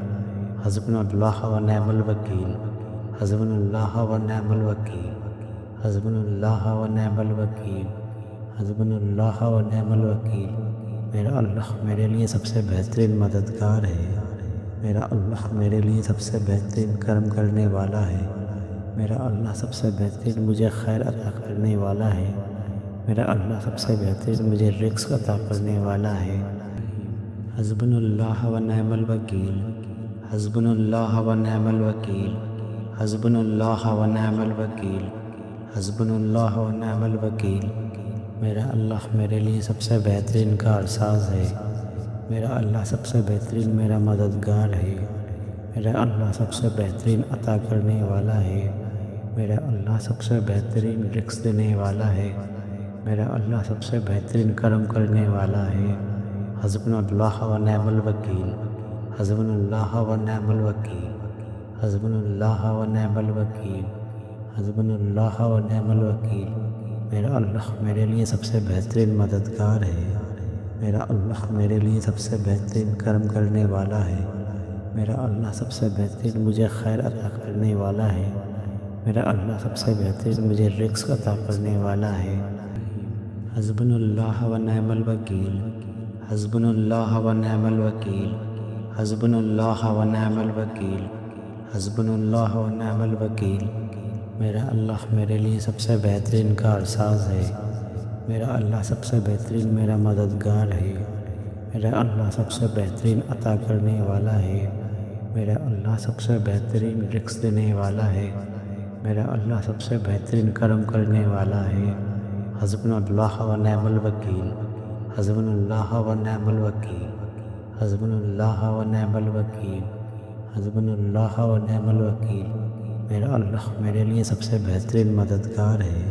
حسبنا اللہ و نعم الوکیل، حسبنا اللہ و نعم الوکیل، حسبنا اللہ و نعم الوکیل، حسبنا اللہ و نعم الوکیل، میرا اللہ میرے لیے سب سے بہترین مددگار ہے، میرا اللہ میرے لیے سب سے بہترین کرم کرنے والا ہے، میرا اللہ سب سے بہترین مجھے خیر عطا کرنے والا ہے، میرا اللہ سب سے بہترین مجھے رزق عطا کرنے والا ہے۔ حسبنا اللہ و نعم الوکیل، حسبنا اللہ و نعم الوکیل، حسبنا اللہ و نعم الوکیل، حسبنا اللہ و نعم الوکیل، میرا اللہ میرے لیے سب سے بہترین کارساز ہے، میرا اللہ سب سے بہترین میرا مددگار ہے، میرا اللہ سب سے بہترین عطا کرنے والا ہے، میرا اللہ سب سے بہترین رزق دینے والا ہے، میرا اللہ سب سے بہترین کرم کرنے والا ہے۔ حسبنا اللہ و نعم الوکیل، حسبنا اللہ و نعم الوکیل، حسبنا اللہ و نعم الوکیل، حسبنا اللہ و نعم الوکیل، میرا اللہ میرے لیے سب سے بہترین مددگار ہے، میرا اللہ میرے لیے سب سے بہترین کرم کرنے والا ہے، میرا اللہ سب سے بہترین مجھے خیر عطا کرنے والا ہے، میرا اللہ سب سے بہترین مجھے رزق عطا کرنے والا ہے۔ حسبنا اللہ و نعم الوکیل، حسبنا اللہ و نعم الوکیل، حسبنا اللہ و نعم الوکیل، حسبنا اللہ و نعم الوکیل، میرا اللہ میرے لیے سب سے بہترین کارساز ہے، میرا اللہ سب سے بہترین میرا مددگار ہے، میرا اللہ سب سے بہترین عطا کرنے والا ہے، میرا اللہ سب سے بہترین رزق دینے والا ہے، میرا اللہ سب سے بہترین کرم کرنے والا ہے۔ حسبنا اللہ و نعم الوکیل، حسبنا اللہ و نعم الوکیل، حسبنا اللہ و نعم الوکیل، حسبنا اللہ و نعم الوکیل، میرا اللہ میرے لیے سب سے بہترین مددگار ہے،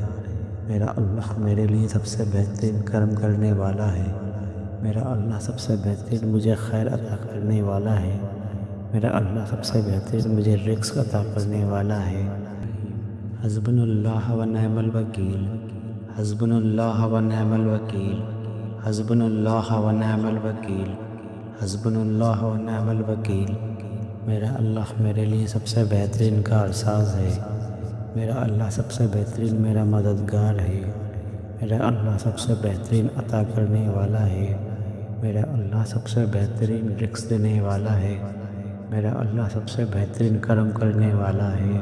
میرا اللہ میرے لیے سب سے بہترین کرم کرنے والا ہے، میرا اللہ سب سے بہترین مجھے خیر عطا کرنے والا ہے، میرا اللہ سب سے بہترین مجھے رزق عطا کرنے والا ہے۔ حسبنا اللہ و نعم الوکیل، حسبنا اللہ و نعم الوکیل، حسبنا اللہ و نعم الوکیل، حسبنا اللہ و نعم الوکیل، میرا اللہ میرے لیے سب سے بہترین کارساز ہے، میرا اللہ سب سے بہترین میرا مددگار ہے، میرا اللہ سب سے بہترین عطا کرنے والا ہے، میرا اللہ سب سے بہترین رزق دینے والا ہے، میرا اللہ سب سے بہترین کرم کرنے والا ہے۔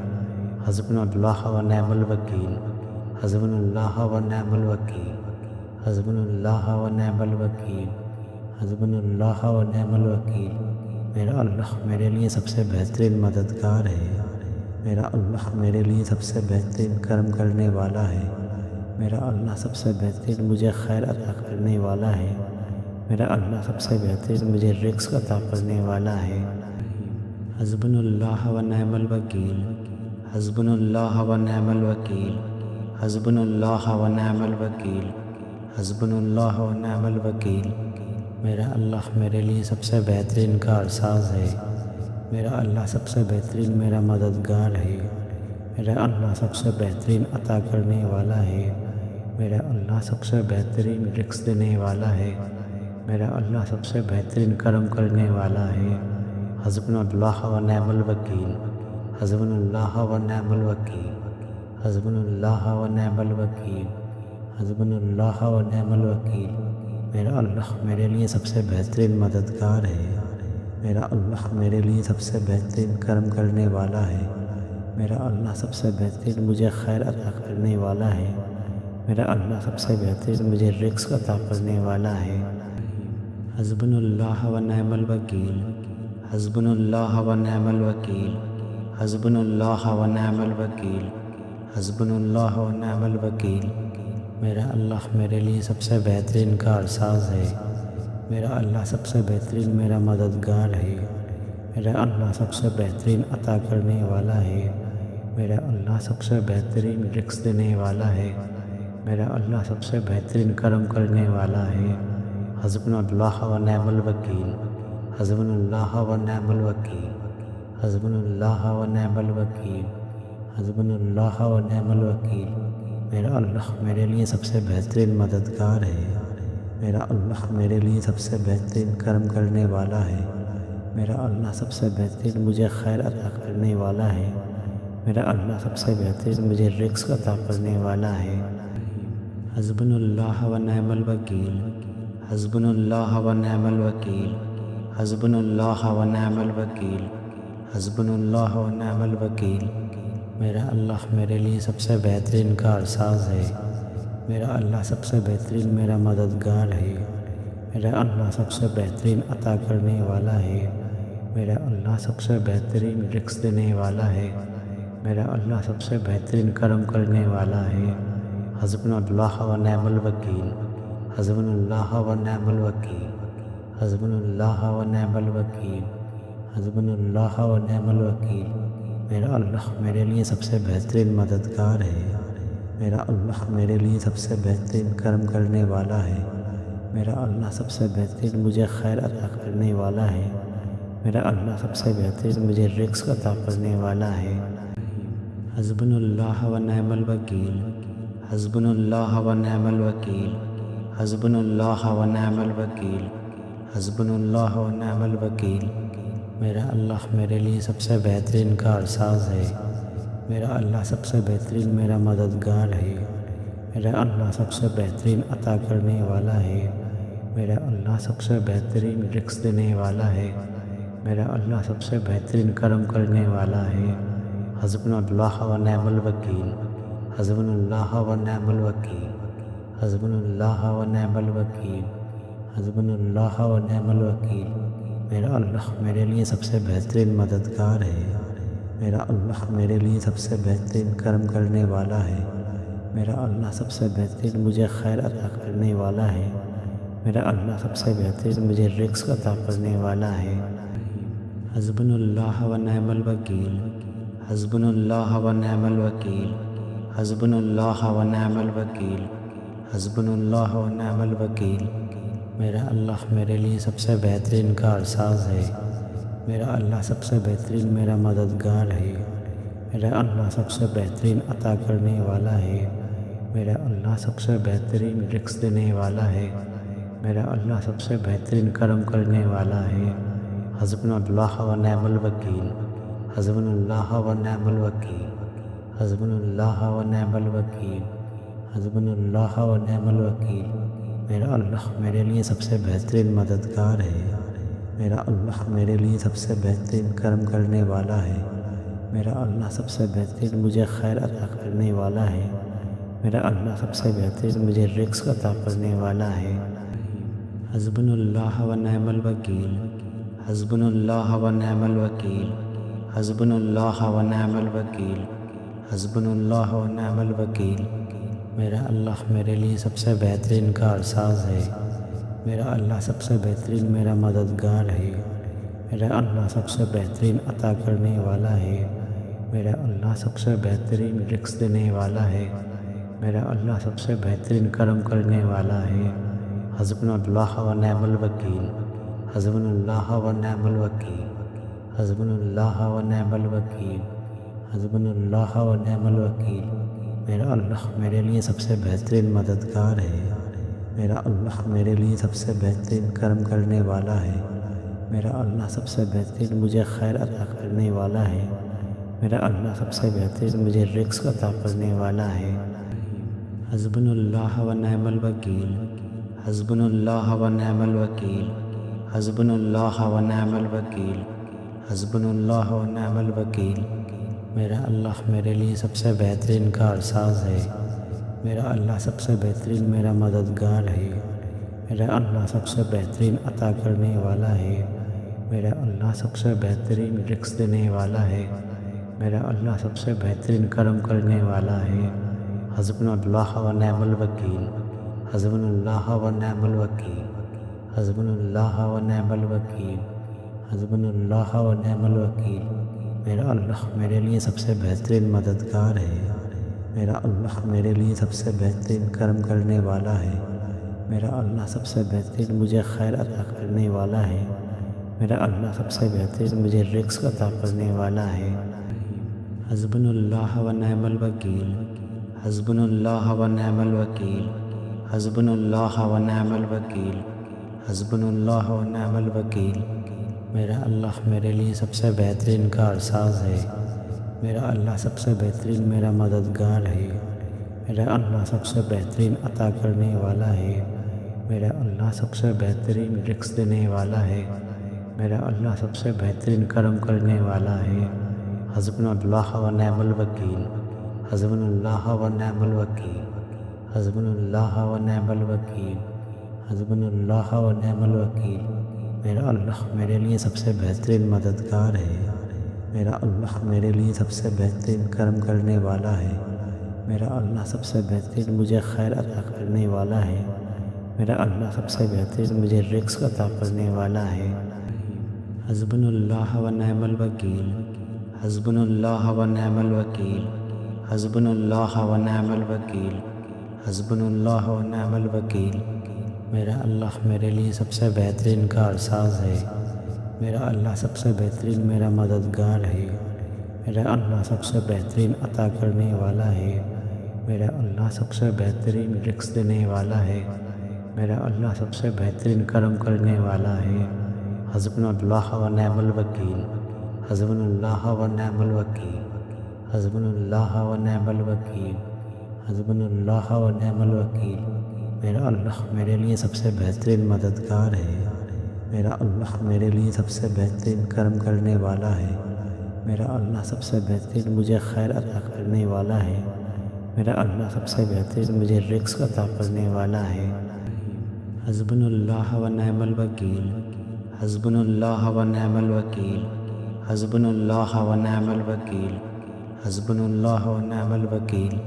حسبنا اللہ و نعم الوکیل، حسبنا اللہ و نعم الوکیل، حسبنا اللہ و نعم الوکیل، حسبنا اللہ و نعم الوکیل، میرا اللہ میرے لیے سب سے بہترین مددگار ہے، میرا اللہ میرے لیے سب سے بہترین کرم کرنے والا ہے، میرا اللہ سب سے بہترین مجھے خیر عطا کرنے والا ہے، میرا اللہ سب سے بہترین مجھے رزق عطا کرنے والا ہے۔ حسبنا اللہ و نعم الوکیل، حسبنا اللہ و نعم الوکیل، حسبنا اللہ و نعم الوکیل، حسبنا اللہ و نعم الوکیل، میرا اللہ میرے لیے سب سے بہترین کارساز ہے، میرا اللہ سب سے بہترین میرا مددگار ہے، میرا اللہ سب سے بہترین عطا کرنے والا ہے، میرا اللہ سب سے بہترین رزق دینے والا ہے، میرا اللہ سب سے بہترین کرم کرنے والا ہے۔ حسبنا اللہ و نعم الوکیل، حسبنا اللہ و نعم الوکیل، حسبنا اللہ و نعم الوکیل، حسبنا اللہ و نعم الوکیل، میرا اللہ میرے لیے سب سے بہترین مددگار ہے، میرا اللہ میرے لیے سب سے بہترین کرم کرنے والا ہے، میرا اللہ سب سے بہترین مجھے خیر عطا کرنے والا ہے، میرا اللہ سب سے بہترین مجھے رزق عطا کرنے والا ہے۔ حسبنا اللہ و نعم الوکیل، حسبنا اللہ و نعم الوکیل، حسبنا اللہ و نعم الوکیل، حسبنا اللہ و نعم الوکیل۔ میرا اللہ میرے لیے سب سے بہترین کارساز ہے، میرا اللہ سب سے بہترین میرا مددگار ہے، میرا اللہ سب سے بہترین عطا کرنے والا ہے، میرا اللہ سب سے بہترین رزق دینے والا ہے، میرا اللہ سب سے بہترین کرم کرنے والا ہے۔ حسبنا اللہ و نعم الوکیل، حسبنا اللہ و نعم الوکیل، حسبنا اللہ و نعم الوکیل، حسبنا اللہ و نعم الوکیل۔ میرا اللہ میرے لیے سب سے بہترین مددگار ہے، میرا اللہ میرے لیے سب سے بہترین کرم کرنے والا ہے، میرا اللہ سب سے بہترین مجھے خیر عطا کرنے والا ہے، میرا اللہ سب سے بہترین مجھے رزق عطا کرنے والا ہے۔ حسبنا اللہ و نعم الوکیل، حسبنا اللہ و نعم الوکیل، حسبنا اللہ و نعم الوکیل، حسبنا اللہ و نعم الوکیل۔ میرا اللہ میرے لیے سب سے بہترین کارساز ہے، میرا اللہ سب سے بہترین میرا مددگار ہے، میرا اللہ سب سے بہترین عطا کرنے والا ہے، میرا اللہ سب سے بہترین رزق دینے والا ہے، میرا اللہ سب سے بہترین کرم کرنے والا ہے۔ حسبنا اللہ و نعم الوکیل، حسبنا اللہ و نعم الوکیل، حسبنا اللہ و نعم الوکیل، حسبنا اللہ و نعم الوکیل۔ میرا اللہ میرے لیے سب سے بہترین مددگار ہے، میرا اللہ میرے لیے سب سے بہترین کرم کرنے والا ہے، میرا اللہ سب سے بہترین مجھے خیر عطا کرنے والا ہے، میرا اللہ سب سے بہترین مجھے رزق عطا کرنے والا ہے۔ حسبنا اللہ و نعم الوکیل، حسبنا اللہ و نعم الوکیل، حسبنا اللہ و نعم الوکیل، حسبنا اللہ و نعم الوکیل۔ میرا اللہ میرے لیے سب سے بہترین کارساز ہے، میرا اللہ سب سے بہترین میرا مددگار ہے، میرا اللہ سب سے بہترین عطا کرنے والا ہے، میرا اللہ سب سے بہترین رزق دینے والا ہے، میرا اللہ سب سے بہترین کرم کرنے والا ہے۔ حسبنا اللہ و نعم الوکیل، حسبنا اللہ و نعم الوکیل، حسبنا اللہ و نعم الوکیل، حسبنا اللہ و نعم الوکیل۔ میرا اللہ میرے لیے سب سے بہترین مددگار ہے، میرا اللہ میرے لیے سب سے بہترین کرم کرنے والا ہے، میرا اللہ سب سے بہترین مجھے خیر عطا کرنے والا ہے، میرا اللہ سب سے بہترین مجھے رزق عطا کرنے والا ہے۔ حسبنا اللہ و نعم الوکیل، حسبنا اللہ و نعم الوکیل، حسبنا اللہ و نعم الوکیل، حسبنا اللہ و نعم الوکیل۔ میرا اللہ میرے لیے سب سے بہترین کارساز ہے، میرا اللہ سب سے بہترین میرا مددگار ہے، میرا اللہ سب سے بہترین عطا کرنے والا ہے، میرا اللہ سب سے بہترین رزق دینے والا ہے، میرا اللہ سب سے بہترین کرم کرنے والا ہے۔ حسبنا اللہ و نعم الوکیل، حسبنا اللہ و نعم الوکیل، حسبنا اللہ و نعم الوکیل، حسبنا اللہ و نعم الوکیل۔ میرا اللہ میرے لیے سب سے بہترین مددگار ہے، میرا اللہ میرے لیے سب سے بہترین کرم کرنے والا ہے، میرا اللہ سب سے بہترین مجھے خیر عطا کرنے والا ہے، میرا اللہ سب سے بہترین مجھے رزق عطا کرنے والا ہے۔ حسبنا اللہ و نعم الوکیل، حسبنا اللہ و نعم الوکیل، حسبنا اللہ و نعم الوکیل، حسبنا اللہ و نعم الوکیل۔ میرا اللہ میرے لیے سب سے بہترین کارساز ہے، میرا اللہ سب سے بہترین میرا مددگار ہے، میرا اللہ سب سے بہترین عطا کرنے والا ہے، میرا اللہ سب سے بہترین رزق دینے والا ہے، میرا اللہ سب سے بہترین کرم کرنے والا ہے۔ حسبنا اللہ و نعم الوکیل، حسبنا اللہ و نعم الوکیل، حسبنا اللہ و نعم الوکیل، حسبنا اللہ و نعم الوکیل۔ میرا اللہ میرے لیے سب سے بہترین مددگار ہے، میرا اللہ میرے لیے سب سے بہترین کرم کرنے والا ہے، میرا اللہ سب سے بہترین مجھے خیر عطا کرنے والا ہے، میرا اللہ سب سے بہترین مجھے رزق عطا کرنے والا ہے۔ حسبنا اللہ و نعم الوکیل، حسبنا اللہ و نعم الوکیل، حسبنا اللہ و نعم الوکیل، حسبنا اللہ و نعم الوکیل۔ میرا اللہ میرے لیے سب سے بہترین کارساز ہے، میرا اللہ سب سے بہترین میرا مددگار ہے، میرا اللہ سب سے بہترین عطا کرنے والا ہے، میرا اللہ سب سے بہترین رزق دینے والا ہے، میرا اللہ سب سے بہترین کرم کرنے والا ہے۔ حسبنا اللہ و نعم الوکیل، حسبنا اللہ و نعم الوکیل، حسبنا اللہ و نعم الوکیل، حسبنا اللہ و نعم الوکیل۔ میرا اللہ میرے لیے سب سے بہترین مددگار ہے، میرا اللہ میرے لیے سب سے بہترین کرم کرنے والا ہے، میرا اللہ سب سے بہترین مجھے خیر عطا کرنے والا ہے، میرا اللہ سب سے بہترین مجھے رزق عطا کرنے والا ہے۔ حسبنا اللہ و نعم الوکیل، حسبنا اللہ و نعم الوکیل، حسبنا اللہ و نعم الوکیل، حسبنا اللہ و نعم الوکیل۔ میرا اللہ میرے لیے سب سے بہترین کارساز ہے، میرا اللہ سب سے بہترین میرا مددگار ہے، میرا اللہ سب سے بہترین عطا کرنے والا ہے، میرا اللہ سب سے بہترین رزق دینے والا ہے، میرا اللہ سب سے بہترین کرم کرنے والا ہے۔ حسبنا اللہ و نعم الوکیل، حسبنا اللہ و نعم الوکیل، حسبنا اللہ و نعم الوکیل، حسبنا اللہ و نعم الوکیل۔ میرا اللہ میرے لیے سب سے بہترین مددگار ہے، میرا اللہ میرے لیے سب سے بہترین کرم کرنے والا ہے، میرا اللہ سب سے بہترین مجھے خیر عطا کرنے والا ہے، میرا اللہ سب سے بہترین مجھے رزق عطا کرنے والا ہے۔ حسبنا اللہ و نعم الوکیل، حسبنا اللہ و نعم الوکیل، حسبنا اللہ و نعم الوکیل، حسبنا اللہ و نعم الوکیل۔ میرا اللہ میرے لیے سب سے بہترین کارساز ہے، میرا اللہ سب سے بہترین میرا مددگار ہے، میرا اللہ سب سے بہترین عطا کرنے والا ہے، میرا اللہ سب سے بہترین رزق دینے والا ہے، میرا اللہ سب سے بہترین کرم کرنے والا ہے۔ حسبنا اللہ و نعم الوکیل، حسبنا اللہ و نعم الوکیل، حسبنا اللہ و نعم الوکیل، حسبنا اللہ و نعم الوکیل۔ میرا اللہ میرے لیے سب سے بہترین مددگار ہے، میرا اللہ میرے لیے سب سے بہترین کرم کرنے والا ہے، میرا اللہ سب سے بہترین مجھے خیر عطا کرنے والا ہے، میرا اللہ سب سے بہترین مجھے رزق عطا کرنے والا ہے۔ حسبنا اللہ و نعم الوکیل، حسبنا اللہ و نعم الوکیل، حسبنا اللہ و نعم الوکیل، حسبنا اللہ و نعم الوکیل۔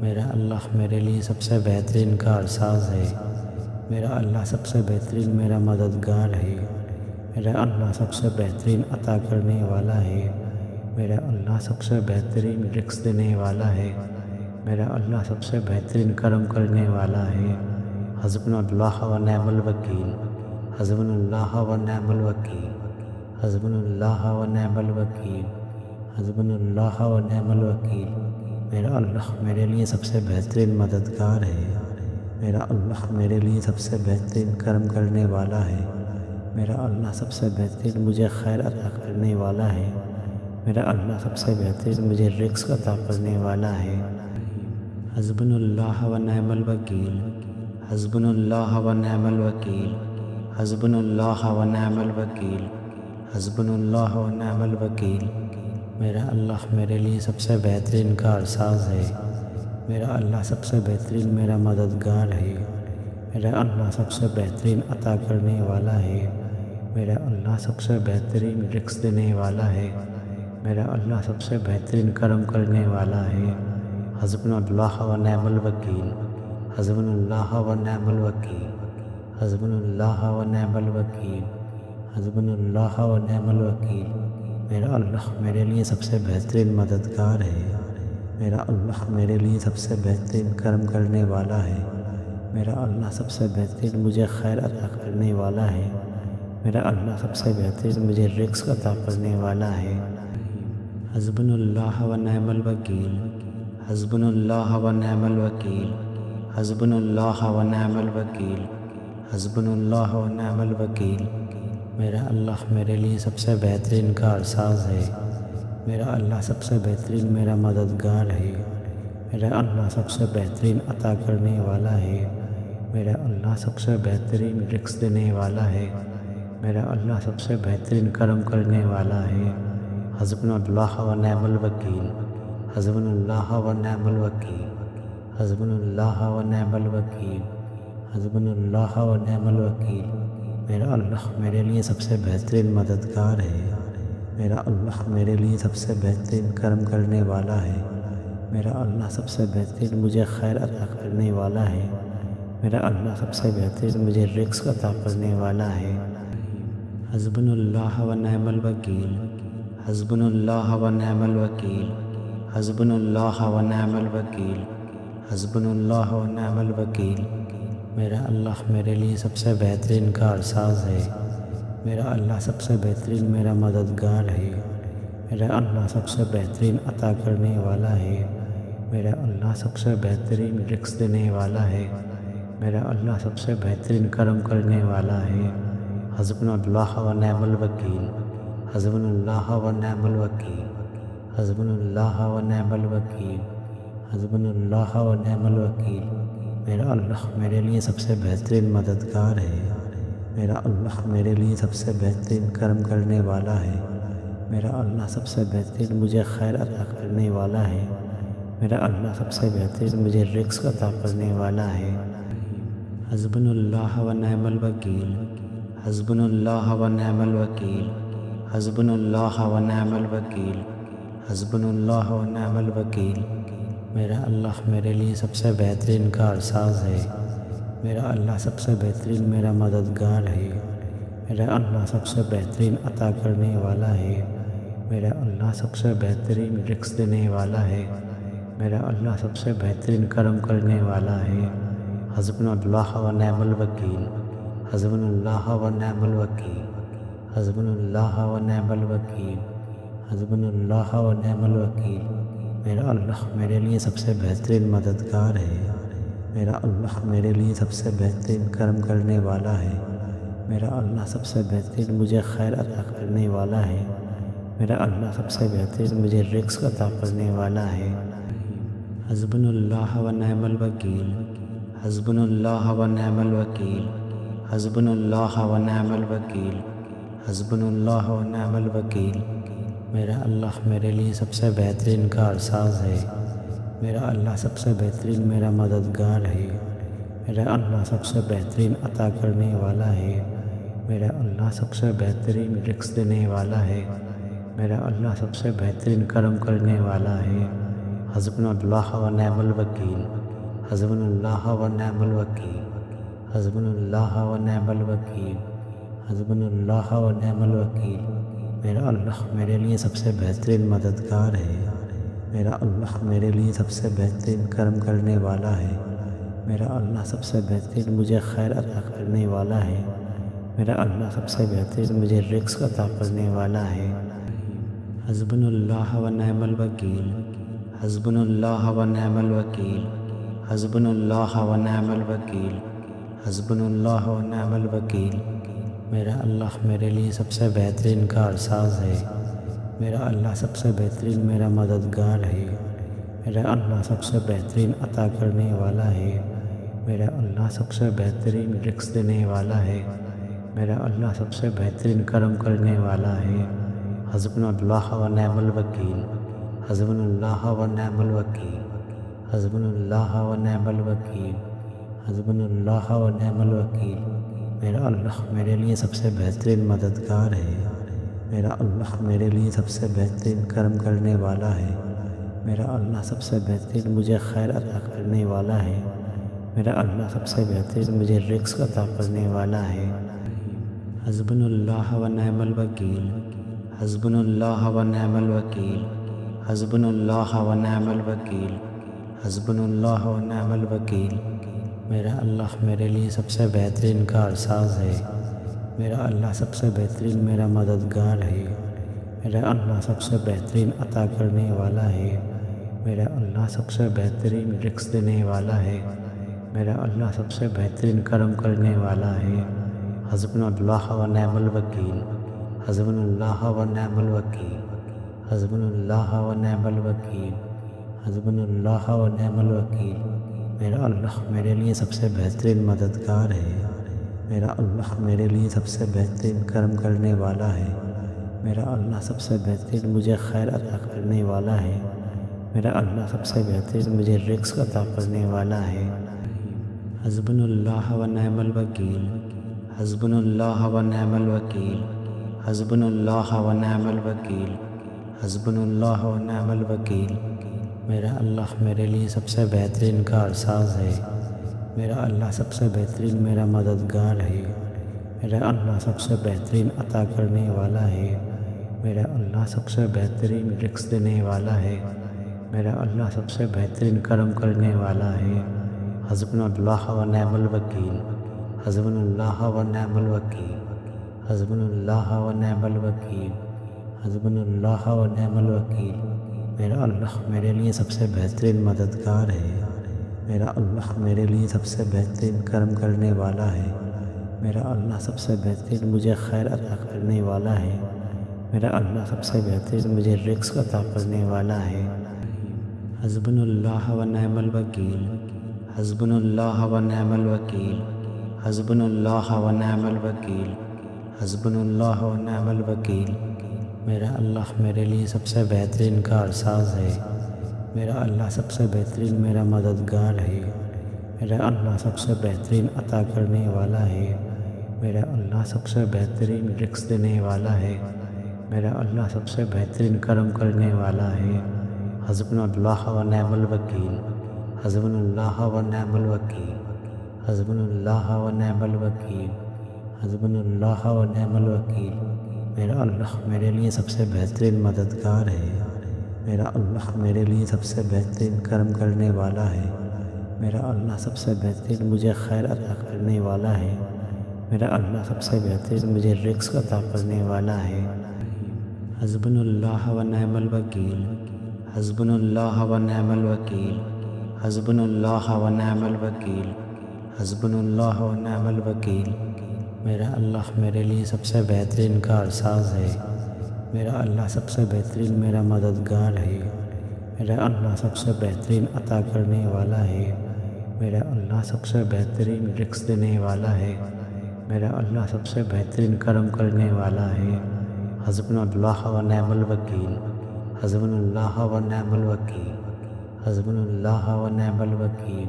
میرا اللہ میرے لیے سب سے بہترین کارساز ہے، میرا اللہ سب سے بہترین میرا مددگار ہے، میرا اللہ سب سے بہترین عطا کرنے والا ہے، میرا اللہ سب سے بہترین رزق دینے والا ہے، میرا اللہ سب سے بہترین کرم کرنے والا ہے۔ حسبنا اللہ و نعم الوکیل، حسبنا اللہ و نعم الوکیل، حسبنا اللہ و نعم الوکیل، حسبنا اللہ و نعم الوکیل۔ میرا اللہ میرے لیے سب سے بہترین مددگار ہے، میرا اللہ میرے لیے سب سے بہترین کرم کرنے والا ہے، میرا اللہ سب سے بہترین مجھے خیر عطا کرنے والا ہے، میرا اللہ سب سے بہترین مجھے رزق عطا کرنے والا ہے۔ حسبنا اللہ و نعم الوکیل، حسبنا اللہ و نعم الوکیل، حسبنا اللہ و نعم الوکیل، حسبنا اللہ و نعم الوکیل۔ میرا اللہ میرے لیے سب سے بہترین کارساز ہے، میرا اللہ سب سے بہترین میرا مددگار ہے، میرا اللہ سب سے بہترین عطا کرنے والا ہے، میرا اللہ سب سے بہترین رزق دینے والا ہے، میرا اللہ سب سے بہترین کرم کرنے والا ہے۔ حسبنا اللہ و نعم الوکیل، حسبنا اللہ و نعم الوکیل، حسبنا اللہ و نعم الوکیل، حسبنا اللہ و نعم الوکیل۔ میرا اللہ میرے لیے سب سے بہترین مددگار ہے، میرا اللہ میرے لیے سب سے بہترین کرم کرنے والا ہے، میرا اللہ سب سے بہترین مجھے خیر عطا کرنے والا ہے، میرا اللہ سب سے بہترین مجھے رزق عطا کرنے والا ہے۔ حسبنا اللہ و نعم الوکیل، حسبنا اللہ و نعم الوکیل، حسبنا اللہ و نعم الوکیل، حسبنا اللہ و نعم الوکیل۔ میرا اللہ میرے لیے سب سے بہترین کارساز ہے، میرا اللہ سب سے بہترین میرا مددگار ہے، میرا اللہ سب سے بہترین عطا کرنے والا ہے، میرا اللہ سب سے بہترین رزق دینے والا ہے، میرا اللہ سب سے بہترین کرم کرنے والا ہے۔ حسبنا اللہ و نعم الوکیل، حسبنا اللہ و نعم الوکیل، حسبنا اللہ و نعم الوکیل، حسبنا اللہ و نعم الوکیل، میرا اللہ میرے لیے سب سے بہترین مددگار ہے، میرا اللہ میرے لیے سب سے بہترین کرم کرنے والا ہے، میرا اللہ سب سے بہترین مجھے خیر عطا کرنے والا ہے، میرا اللہ سب سے بہترین مجھے رزق عطا کرنے والا ہے۔ حسبنا اللہ و نعم الوکیل، حسبنا اللہ و نعم الوکیل، حسبنا اللہ و نعم الوکیل، حسبنا اللہ و نعم الوکیل، میرا اللہ میرے لیے سب سے بہترین کارساز ہے، میرا اللہ سب سے بہترین میرا مددگار ہے، میرا اللہ سب سے بہترین عطا کرنے والا ہے، میرا اللہ سب سے بہترین رزق دینے والا ہے، میرا اللہ سب سے بہترین کرم کرنے والا ہے۔ حسبنا اللہ و نعم الوکیل، حسبنا اللہ و نعم الوکیل، حسبنا اللہ و نعم الوکیل، حسبنا اللہ و نعم الوکیل، میرا اللہ میرے لیے سب سے بہترین مددگار ہے، میرا اللہ میرے لیے سب سے بہترین کرم کرنے والا ہے، میرا اللہ سب سے بہترین مجھے خیر عطا کرنے والا ہے، میرا اللہ سب سے بہترین مجھے رزق عطا کرنے والا ہے۔ حسبنا اللہ و نعم الوکیل، حسبنا اللہ و نعم الوکیل، حسبنا اللہ و نعم الوکیل، حسبنا اللہ و نعم الوکیل، میرا اللہ میرے لیے سب سے بہترین کارساز ہے، میرا اللہ سب سے بہترین میرا مددگار ہے، میرا اللہ سب سے بہترین عطا کرنے والا ہے، میرا اللہ سب سے بہترین رزق دینے والا ہے، میرا اللہ سب سے بہترین کرم کرنے والا ہے۔ حسبنا اللہ و نعم الوکیل، حسبنا اللہ و نعم الوکیل، حسبنا اللہ و نعم الوکیل، حسبنا اللہ و نعم الوکیل، میرا اللہ میرے لیے سب سے بہترین مددگار ہے، میرا اللہ میرے لیے سب سے بہترین کرم کرنے والا ہے، میرا اللہ سب سے بہترین مجھے خیر عطا کرنے والا ہے، میرا اللہ سب سے بہترین مجھے رزق عطا کرنے والا ہے۔ حسبنا اللہ و نعم الوکیل، حسبنا اللہ و نعم الوکیل، حسبنا اللہ و نعم الوکیل، حسبنا اللہ و نعم الوکیل، میرا اللہ میرے لیے سب سے بہترین کارساز ہے، میرا اللہ سب سے بہترین میرا مددگار ہے، میرا اللہ سب سے بہترین عطا کرنے والا ہے، میرا اللہ سب سے بہترین رزق دینے والا ہے، میرا اللہ سب سے بہترین کرم کرنے والا ہے۔ حسبنا اللہ و نعم الوکیل، حسبنا اللہ و نعم الوکیل، حسبنا اللہ و نعم الوکیل، حسبنا اللہ و نعم الوکیل، میرا اللہ میرے لیے سب سے بہترین مددگار ہے، میرا اللہ میرے لیے سب سے بہترین کرم کرنے والا ہے، میرا اللہ سب سے بہترین مجھے خیر عطا کرنے والا ہے، میرا اللہ سب سے بہترین مجھے رزق عطا کرنے والا ہے۔ حسبنا اللہ و نعم الوکیل، حسبنا اللہ و نعم الوکیل، حسبنا اللہ و نعم الوکیل، حسبنا اللہ و نعم الوکیل، میرا اللہ میرے لیے سب سے بہترین کارساز ہے، میرا اللہ سب سے بہترین میرا مددگار ہے، میرا اللہ سب سے بہترین عطا کرنے والا ہے، میرا اللہ سب سے بہترین رزق دینے والا ہے، میرا اللہ سب سے بہترین کرم کرنے والا ہے۔ حسبنا اللہ و نعم الوکیل، حسبنا اللہ و نعم الوکیل، حسبنا اللہ و نعم الوکیل، حسبنا اللہ و نعم الوکیل، میرا اللہ میرے لیے سب سے بہترین مددگار ہے، میرا اللہ میرے لیے سب سے بہترین کرم کرنے والا ہے، میرا اللہ سب سے بہترین مجھے خیر عطا کرنے والا ہے، میرا اللہ سب سے بہترین مجھے رزق عطا کرنے والا ہے۔ حسبنا اللہ و نعم الوکیل، حسبنا اللہ و نعم الوکیل، حسبنا اللہ و نعم الوکیل، حسبنا اللہ و نعم الوکیل، میرا اللہ میرے لیے سب سے بہترین کارساز ہے، میرا اللہ سب سے بہترین میرا مددگار ہے، میرا اللہ سب سے بہترین عطا کرنے والا ہے، میرا اللہ سب سے بہترین رزق دینے والا ہے، میرا اللہ سب سے بہترین کرم کرنے والا ہے۔ حسبنا اللہ و نعم الوکیل، حسبنا اللہ و نعم الوکیل، حسبنا اللہ و نعم الوکیل، حسبنا اللہ و نعم الوکیل، میرا اللہ میرے لیے سب سے بہترین مددگار ہے، میرا اللہ میرے لیے سب سے بہترین کرم کرنے والا ہے، میرا اللہ سب سے بہترین مجھے خیر عطا کرنے والا ہے، میرا اللہ سب سے بہترین مجھے رزق عطا کرنے والا ہے۔ حسبنا اللہ و نعم الوکیل، حسبنا اللہ و نعم الوکیل، حسبنا اللہ و نعم الوکیل، حسبنا اللہ و نعم الوکیل۔ میرا اللہ میرے لیے سب سے بہترین کارساز ہے، میرا اللہ سب سے بہترین میرا مددگار ہے، میرا اللہ سب سے بہترین عطا کرنے والا ہے، میرا اللہ سب سے بہترین رزق دینے والا ہے، میرا اللہ سب سے بہترین کرم کرنے والا ہے۔ حسبنا اللہ و نعم الوکیل، حسبنا اللہ و نعم الوکیل، حسبنا اللہ و نعم الوکیل، حسبنا اللہ و نعم الوکیل۔ میرا اللہ میرے لیے سب سے بہترین مددگار ہے، میرا اللہ میرے لیے سب سے بہترین کرم کرنے والا ہے، میرا اللہ سب سے بہترین مجھے خیر عطا کرنے والا ہے، میرا اللہ سب سے بہترین مجھے رزق عطا کرنے والا ہے۔ حسبنا اللہ و نعم الوکیل، حسبنا اللہ و نعم الوکیل، حسبنا اللہ و نعم الوکیل، حسبنا اللہ و نعم الوکیل۔ میرا اللہ میرے لیے سب سے بہترین کارساز ہے، میرا اللہ سب سے بہترین میرا مددگار ہے، میرا اللہ سب سے بہترین عطا کرنے والا ہے، میرا اللہ سب سے بہترین رزق دینے والا ہے، میرا اللہ سب سے بہترین کرم کرنے والا ہے۔ حسبنا اللہ و نعم الوکیل، حسبنا اللہ و نعم الوکیل، حسبنا اللہ و نعم الوکیل، حسبنا اللہ و نعم الوکیل۔ میرا اللہ میرے لیے سب سے بہترین مددگار ہے، میرا اللہ میرے لیے سب سے بہترین کرم کرنے والا ہے، میرا اللہ سب سے بہترین مجھے خیر عطا کرنے والا ہے، میرا اللہ سب سے بہترین مجھے رزق عطا کرنے والا ہے۔ حسبنا اللہ و نعم الوکیل، حسبنا اللہ و نعم الوکیل، حسبنا اللہ و نعم الوکیل، حسبنا اللہ و نعم الوکیل۔ میرا اللہ میرے لیے سب سے بہترین کارساز ہے، میرا اللہ سب سے بہترین میرا مددگار ہے، میرا اللہ سب سے بہترین عطا کرنے والا ہے، میرا اللہ سب سے بہترین رزق دینے والا ہے، میرا اللہ سب سے بہترین کرم کرنے والا ہے۔ حسبنا اللہ و نعم الوکیل، حسبنا اللہ و نعم الوکیل، حسبنا اللہ و نعم الوکیل،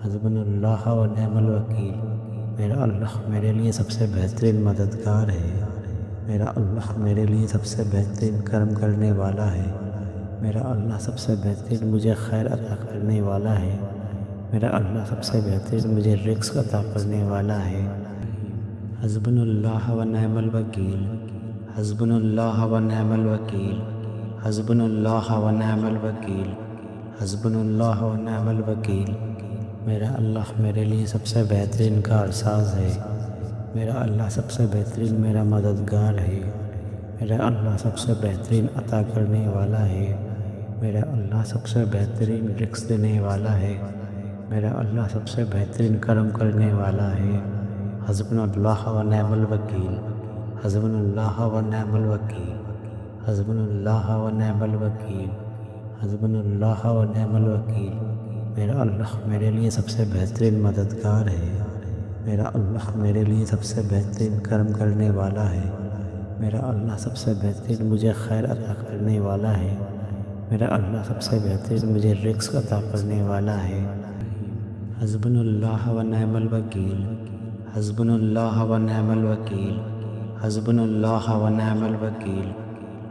حسبنا اللہ و نعم الوکیل۔ میرا اللہ میرے لیے سب سے بہترین مددگار ہے، میرا اللہ میرے لیے سب سے بہترین کرم کرنے والا ہے، میرا اللہ سب سے بہترین مجھے خیر عطا کرنے والا ہے، میرا اللہ سب سے بہترین مجھے رزق عطا کرنے والا ہے۔ حسبنا اللہ و نعم الوکیل، حسبنا اللہ و نعم الوکیل، حسبنا اللہ و نعم الوکیل، حسبنا اللہ و نعم الوکیل۔ میرا اللہ میرے لیے سب سے بہترین کارساز ہے، میرا اللہ سب سے بہترین میرا مددگار ہے، میرا اللہ سب سے بہترین عطا کرنے والا ہے، میرا اللہ سب سے بہترین رزق دینے والا ہے، میرا اللہ سب سے بہترین کرم کرنے والا ہے۔ حسبنا اللہ و نعم الوکیل، حسبنا اللہ و نعم الوکیل، حسبنا اللہ و نعم الوکیل، حسبنا اللہ و نعم الوکیل۔ میرا اللہ میرے لیے سب سے بہترین مددگار ہے، میرا اللہ میرے لیے سب سے بہترین کرم کرنے والا ہے، میرا اللہ سب سے بہترین مجھے خیر عطا کرنے والا ہے، میرا اللہ سب سے بہترین مجھے رزق عطا کرنے والا ہے۔ حسبنا اللہ و نعم الوکیل، حسبنا اللہ و نعم الوکیل، حسبنا اللہ و نعم الوکیل،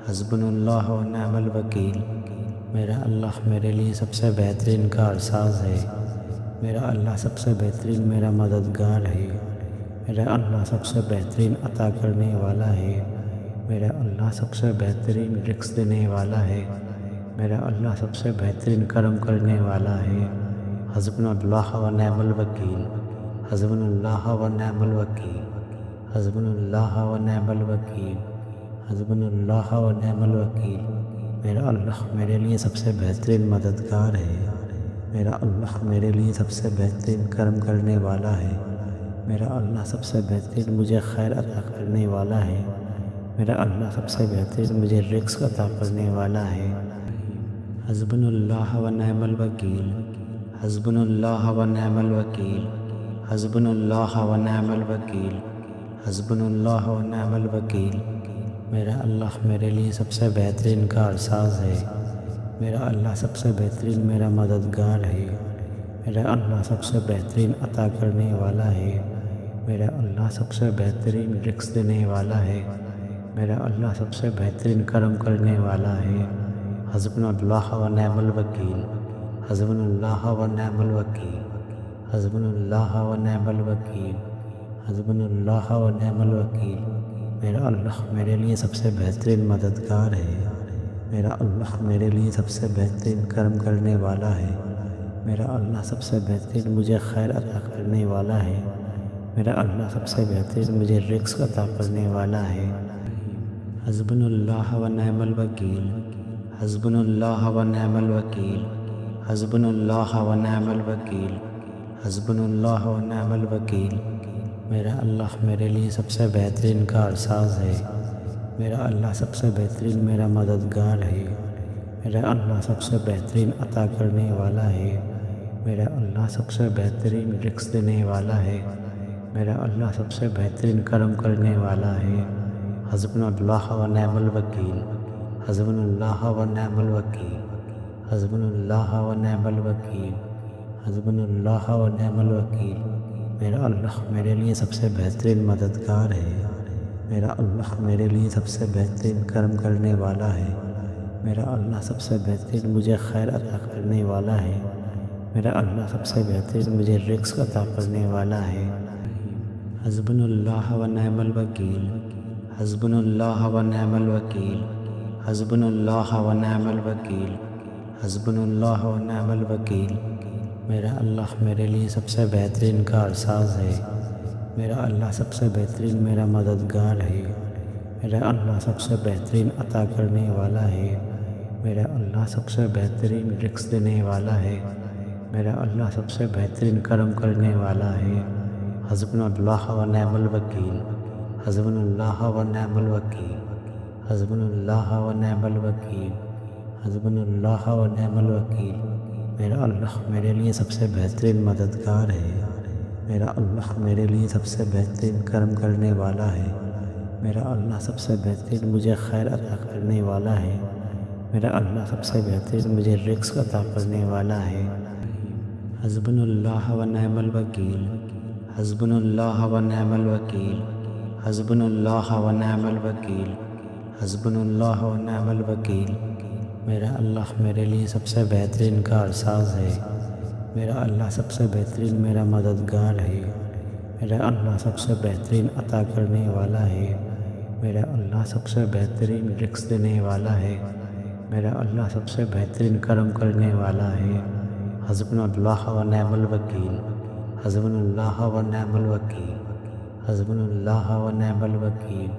حسبنا اللہ و نعم الوکیل۔ میرا اللہ میرے لیے سب سے بہترین کارساز ہے، میرا اللہ سب سے بہترین میرا مددگار ہے، میرا اللہ سب سے بہترین عطا کرنے والا ہے، میرا اللہ سب سے بہترین رزق دینے والا ہے، میرا اللہ سب سے بہترین کرم کرنے والا ہے۔ حسبنا اللہ و نعم الوکیل، حسبنا اللہ و نعم الوکیل، حسبنا اللہ و نعم الوکیل، حسبنا اللہ و نعم الوکیل۔ میرا اللہ میرے لیے سب سے بہترین مددگار ہے، میرا اللہ میرے لیے سب سے بہترین کرم کرنے والا ہے، میرا اللہ سب سے بہترین مجھے خیر عطا کرنے والا ہے، میرا اللہ سب سے بہترین مجھے رزق عطا کرنے والا ہے۔ حسبنا اللہ و نعم الوکیل، حسبنا اللہ و نعم الوکیل، حسبنا اللہ و نعم الوکیل، حسبنا اللہ و نعم الوکیل۔ میرا اللہ میرے لیے سب سے بہترین کارساز ہے، میرا اللہ سب سے بہترین میرا مددگار ہے، میرا اللہ سب سے بہترین عطا کرنے والا ہے، میرا اللہ سب سے بہترین رزق دینے والا ہے، میرا اللہ سب سے بہترین کرم کرنے والا ہے۔ حسبنا اللہ و نعم الوکیل، حسبنا اللہ و نعم الوکیل، حسبنا اللہ و نعم الوکیل، حسبنا اللہ و نعم الوکیل۔ میرا اللہ میرے لیے سب سے بہترین مددگار ہے، میرا اللہ میرے لیے سب سے بہترین کرم کرنے والا ہے، میرا اللہ سب سے بہترین مجھے خیر عطا کرنے والا ہے، میرا اللہ سب سے بہترین مجھے رزق عطا کرنے والا ہے۔ حسبنا اللہ و نعم الوکیل، حسبنا اللہ و نعم الوکیل، حسبنا اللہ و نعم الوکیل، حسبنا اللہ و نعم الوکیل۔ میرا اللہ میرے لیے سب سے بہترین کارساز ہے، میرا اللہ سب سے بہترین میرا مددگار ہے، میرا اللہ سب سے بہترین عطا کرنے والا ہے، میرا اللہ سب سے بہترین رزق دینے والا ہے، میرا اللہ سب سے بہترین کرم کرنے والا ہے۔ حسبنا اللہ و نعم الوکیل، حسبنا اللہ و نعم الوکیل، حسبنا اللہ و نعم الوکیل، حسبنا اللہ و نعم الوکیل۔ میرا اللہ میرے لیے سب سے بہترین مددگار ہے، میرا اللہ میرے لیے سب سے بہترین کرم کرنے والا ہے، میرا اللہ سب سے بہترین مجھے خیر عطا کرنے والا ہے، میرا اللہ سب سے بہترین مجھے رزق عطا کرنے والا ہے۔ حسبنا اللہ و نعم الوکیل، حسبنا اللہ و نعم الوکیل، حسبنا اللہ و نعم الوکیل، حسبنا اللہ و نعم الوکیل۔ میرا اللہ میرے لیے سب سے بہترین کارساز ہے، میرا اللہ سب سے بہترین میرا مددگار ہے، میرا اللہ سب سے بہترین عطا کرنے والا ہے، میرا اللہ سب سے بہترین رزق دینے والا ہے، میرا اللہ سب سے بہترین کرم کرنے والا ہے۔ حسبنا اللہ و نعم الوکیل، حسبنا اللہ و نعم الوکیل، حسبنا اللہ و نعم الوکیل، حسبنا اللہ و نعم الوکیل۔ میرا اللہ میرے لیے سب سے بہترین مددگار ہے، میرا اللہ میرے لیے سب سے بہترین کرم کرنے والا ہے، میرا اللہ سب سے بہترین مجھے خیر عطا کرنے والا ہے، میرا اللہ سب سے بہترین مجھے رزق عطا کرنے والا ہے۔ حسبنا اللہ و نعم الوکیل، حسبنا اللہ و نعم الوکیل، حسبنا اللہ و نعم الوکیل، حسبنا اللہ و نعم الوکیل۔ میرا اللہ میرے لیے سب سے بہترین کارساز ہے، میرا اللہ سب سے بہترین میرا مددگار ہے، میرا اللہ سب سے بہترین عطا کرنے والا ہے، میرا اللہ سب سے بہترین رزق دینے والا ہے، میرا اللہ سب سے بہترین کرم کرنے والا ہے۔ حسبنا اللہ و نعم الوکیل، حسبنا اللہ و نعم الوکیل، حسبنا اللہ و نعم الوکیل،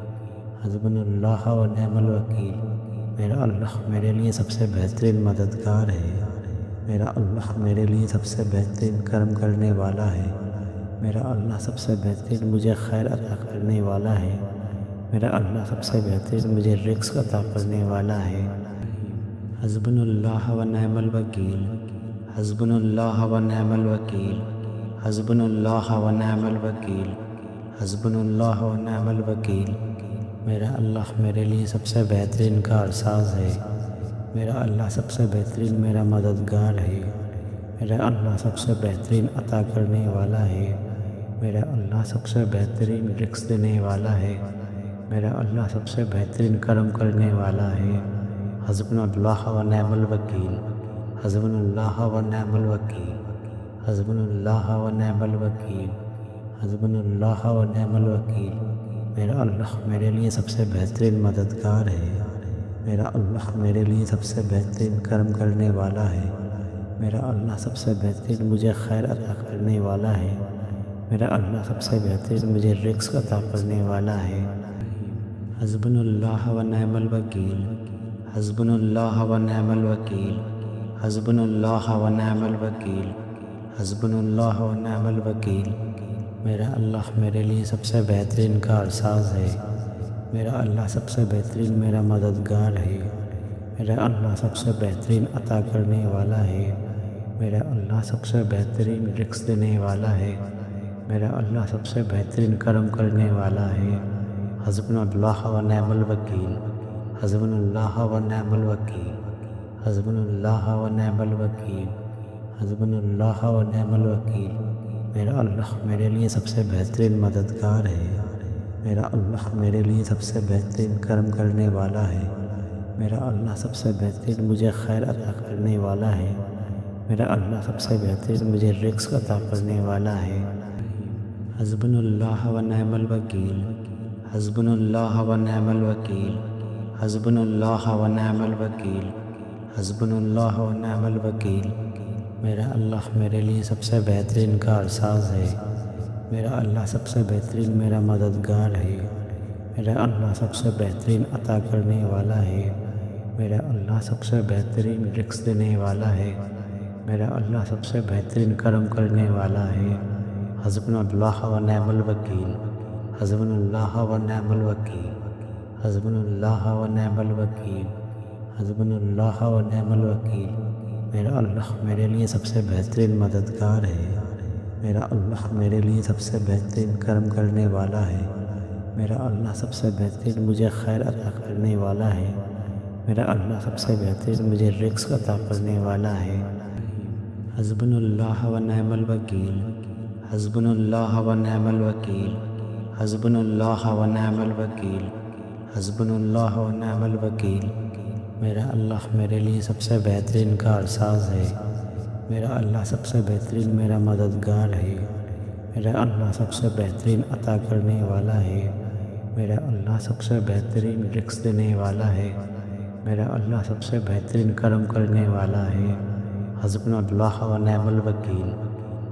حسبنا اللہ و نعم الوکیل۔ میرا اللہ میرے لیے سب سے بہترین مددگار ہے، میرا اللہ میرے لیے سب سے بہترین کرم کرنے والا ہے، میرا اللہ سب سے بہترین مجھے خیر عطا کرنے والا ہے، میرا اللہ سب سے بہترین مجھے رزق عطا کرنے والا ہے۔ حسبنا اللہ و نعم الوکیل، حسبنا اللہ و نعم الوکیل، حسبنا اللہ و نعم الوکیل، حسبنا اللہ و نعم الوکیل۔ میرا اللہ میرے لیے سب سے بہترین کارساز ہے، میرا اللہ سب سے بہترین میرا مددگار ہے، میرا اللہ سب سے بہترین عطا کرنے والا ہے، میرا اللہ سب سے بہترین رزق دینے والا ہے، میرا اللہ سب سے بہترین کرم کرنے والا ہے۔ حسبنا اللہ و نعم الوکیل، حسبنا اللہ و نعم الوکیل، حسبنا اللہ و نعم الوکیل، حسبنا اللہ و نعم الوکیل۔ میرا اللہ میرے لیے سب سے بہترین مددگار ہے، میرا اللہ میرے لیے سب سے بہترین کرم کرنے والا ہے، میرا اللہ سب سے بہترین مجھے خیر عطا کرنے والا ہے، میرا اللہ سب سے بہترین مجھے رزق عطا کرنے والا ہے۔ حسبنا اللہ و نعم الوکیل، حسبنا اللہ و نعم الوکیل، حسبنا اللہ و نعم الوکیل، حسبنا اللہ و نعم الوکیل۔ میرا اللہ میرے لیے سب سے بہترین کارساز ہے، میرا اللہ سب سے بہترین میرا مددگار ہے، میرا اللہ سب سے بہترین عطا کرنے والا ہے، میرا اللہ سب سے بہترین رزق دینے والا ہے، میرا اللہ سب سے بہترین کرم کرنے والا ہے۔ حسبنا اللہ و نعم الوکیل، حسبنا اللہ و نعم الوکیل، حسبنا اللہ و نعم الوکیل، حسبنا اللہ و نعم الوکیل، میرا اللہ میرے لیے سب سے بہترین مددگار ہے، میرا اللہ میرے لیے سب سے بہترین کرم کرنے والا ہے، میرا اللہ سب سے بہترین مجھے خیر عطا کرنے والا ہے، میرا اللہ سب سے بہترین مجھے رزق عطا کرنے والا ہے۔ حسبنا اللہ و نعم الوکیل، حسبنا اللہ و نعم الوکیل، حسبنا اللہ و نعم الوکیل، حسبنا اللہ و نعم الوکیل، میرا اللہ میرے لیے سب سے بہترین کارساز ہے، میرا اللہ سب سے بہترین میرا مددگار ہے، میرا اللہ سب سے بہترین عطا کرنے والا ہے، میرا اللہ سب سے بہترین رزق دینے والا ہے، میرا اللہ سب سے بہترین کرم کرنے والا ہے۔ حسبنا اللہ و نعم الوکیل، حسبنا اللہ و نعم الوکیل، حسبنا اللہ و نعم الوکیل، حسبنا اللہ و نعم الوکیل، میرا اللہ میرے لیے سب سے بہترین مددگار ہے، میرا اللہ میرے لیے سب سے بہترین کرم کرنے والا ہے، میرا اللہ سب سے بہترین مجھے خیر عطا کرنے والا ہے، میرا اللہ سب سے بہترین مجھے رزق عطا کرنے والا ہے۔ حسبنا اللہ و نعم الوکیل، حسبنا اللہ و نعم الوکیل، حسبنا اللہ و نعم الوکیل، حسبنا اللہ و نعم الوکیل، میرا اللہ میرے لیے سب سے بہترین کارساز ہے، میرا اللہ سب سے بہترین میرا مددگار ہے، میرا اللہ سب سے بہترین عطا کرنے والا ہے، میرا اللہ سب سے بہترین رزق دینے والا ہے، میرا اللہ سب سے بہترین کرم کرنے والا ہے۔ حسبنا اللہ و نعم الوکیل،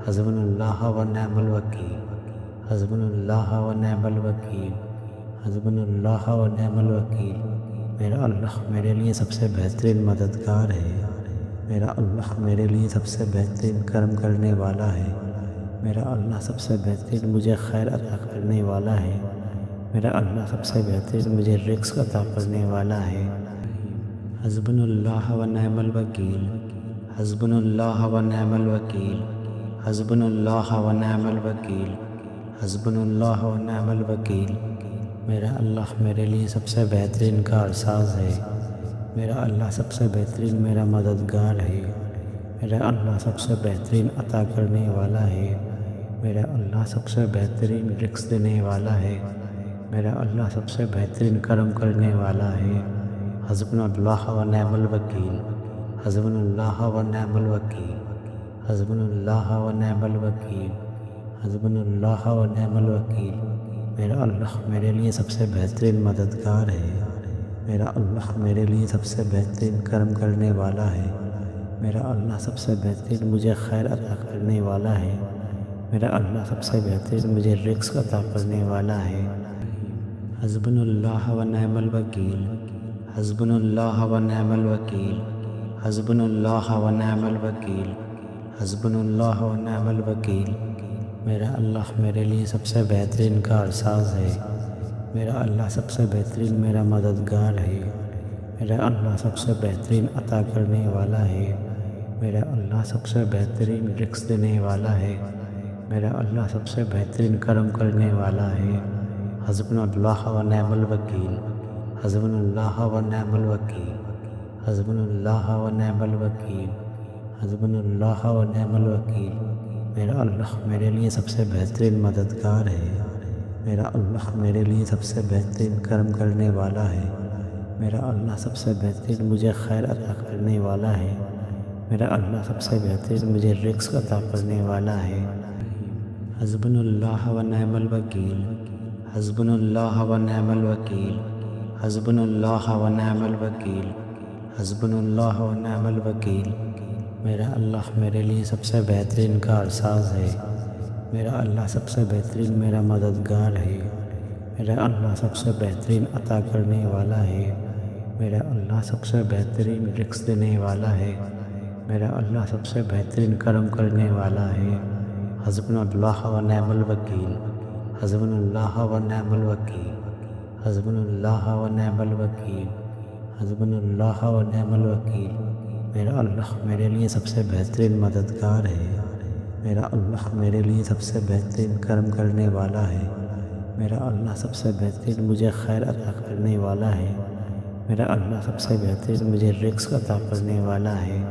حسبنا اللہ و نعم الوکیل، حسبنا اللہ و نعم الوکیل، حسبنا اللہ و نعم الوکیل، میرا اللہ میرے لیے سب سے بہترین مددگار ہے، میرا اللہ میرے لیے سب سے بہترین کرم کرنے والا ہے، میرا اللہ سب سے بہترین مجھے خیر عطا کرنے والا ہے، میرا اللہ سب سے بہترین مجھے رزق عطا کرنے والا ہے۔ حسبنا اللہ و نعم الوکیل، حسبنا اللہ و نعم الوکیل، حسبنا اللہ و نعم الوکیل، حسبنا اللہ و نعم الوکیل، میرا اللہ میرے لیے سب سے بہترین کارساز ہے، میرا اللہ سب سے بہترین میرا مددگار ہے، میرا اللہ سب سے بہترین عطا کرنے والا ہے، میرا اللہ سب سے بہترین رزق دینے والا ہے، میرا اللہ سب سے بہترین کرم کرنے والا ہے۔ حسبنا اللہ و نعم الوکیل، حسبنا اللہ و نعم الوکیل، حسبنا اللہ و نعم الوکیل، حسبنا اللہ و نعم الوکیل، میرا اللہ میرے لیے سب سے بہترین مددگار ہے، میرا اللہ میرے لیے سب سے بہترین کرم کرنے والا ہے، میرا اللہ سب سے بہترین مجھے خیر عطا کرنے والا ہے، میرا اللہ سب سے بہترین مجھے رزق عطا کرنے والا ہے۔ حسبنا اللہ و نعم الوکیل، حسبنا اللہ و نعم الوکیل، حسبنا اللہ و نعم الوکیل، حسبنا اللہ و نعم الوکیل، میرا اللہ میرے لیے سب سے بہترین کارساز ہے، میرا اللہ سب سے بہترین میرا مددگار ہے، میرا اللہ سب سے بہترین عطا کرنے والا ہے، میرا اللہ سب سے بہترین رزق دینے والا ہے، میرا اللہ سب سے بہترین کرم کرنے والا ہے۔ حسبنا اللہ و نعم الوکیل، حسبنا اللہ و نعم الوکیل، حسبنا اللہ و نعم الوکیل، حسبنا اللہ و نعم الوکیل، میرا اللہ میرے لیے سب سے بہترین مددگار ہے، میرا اللہ میرے لیے سب سے بہترین کرم کرنے والا ہے، میرا اللہ سب سے بہترین مجھے خیر عطا کرنے والا ہے، میرا اللہ سب سے بہترین مجھے رزق عطا کرنے والا ہے۔ حسبنا اللہ و نعم الوکیل، حسبنا اللہ و نعم الوکیل، حسبنا اللہ و نعم الوکیل، حسبنا اللہ و نعم الوکیل، میرا اللہ میرے لیے سب سے بہترین کارساز ہے، میرا اللہ سب سے بہترین میرا مددگار ہے، میرا اللہ سب سے بہترین عطا کرنے والا ہے، میرا اللہ سب سے بہترین رزق دینے والا ہے، میرا اللہ سب سے بہترین کرم کرنے والا ہے۔ حسبنا اللہ و نعم الوکیل، حسبنا اللہ و نعم الوکیل، حسبنا اللہ و نعم الوکیل، حسبنا اللہ و نعم الوکیل، میرا اللہ میرے لیے سب سے بہترین مددگار ہے، میرا اللہ میرے لیے سب سے بہترین کرم کرنے والا ہے، میرا اللہ سب سے بہترین مجھے خیر عطا کرنے والا ہے، میرا اللہ سب سے بہترین مجھے رزق عطا کرنے والا ہے۔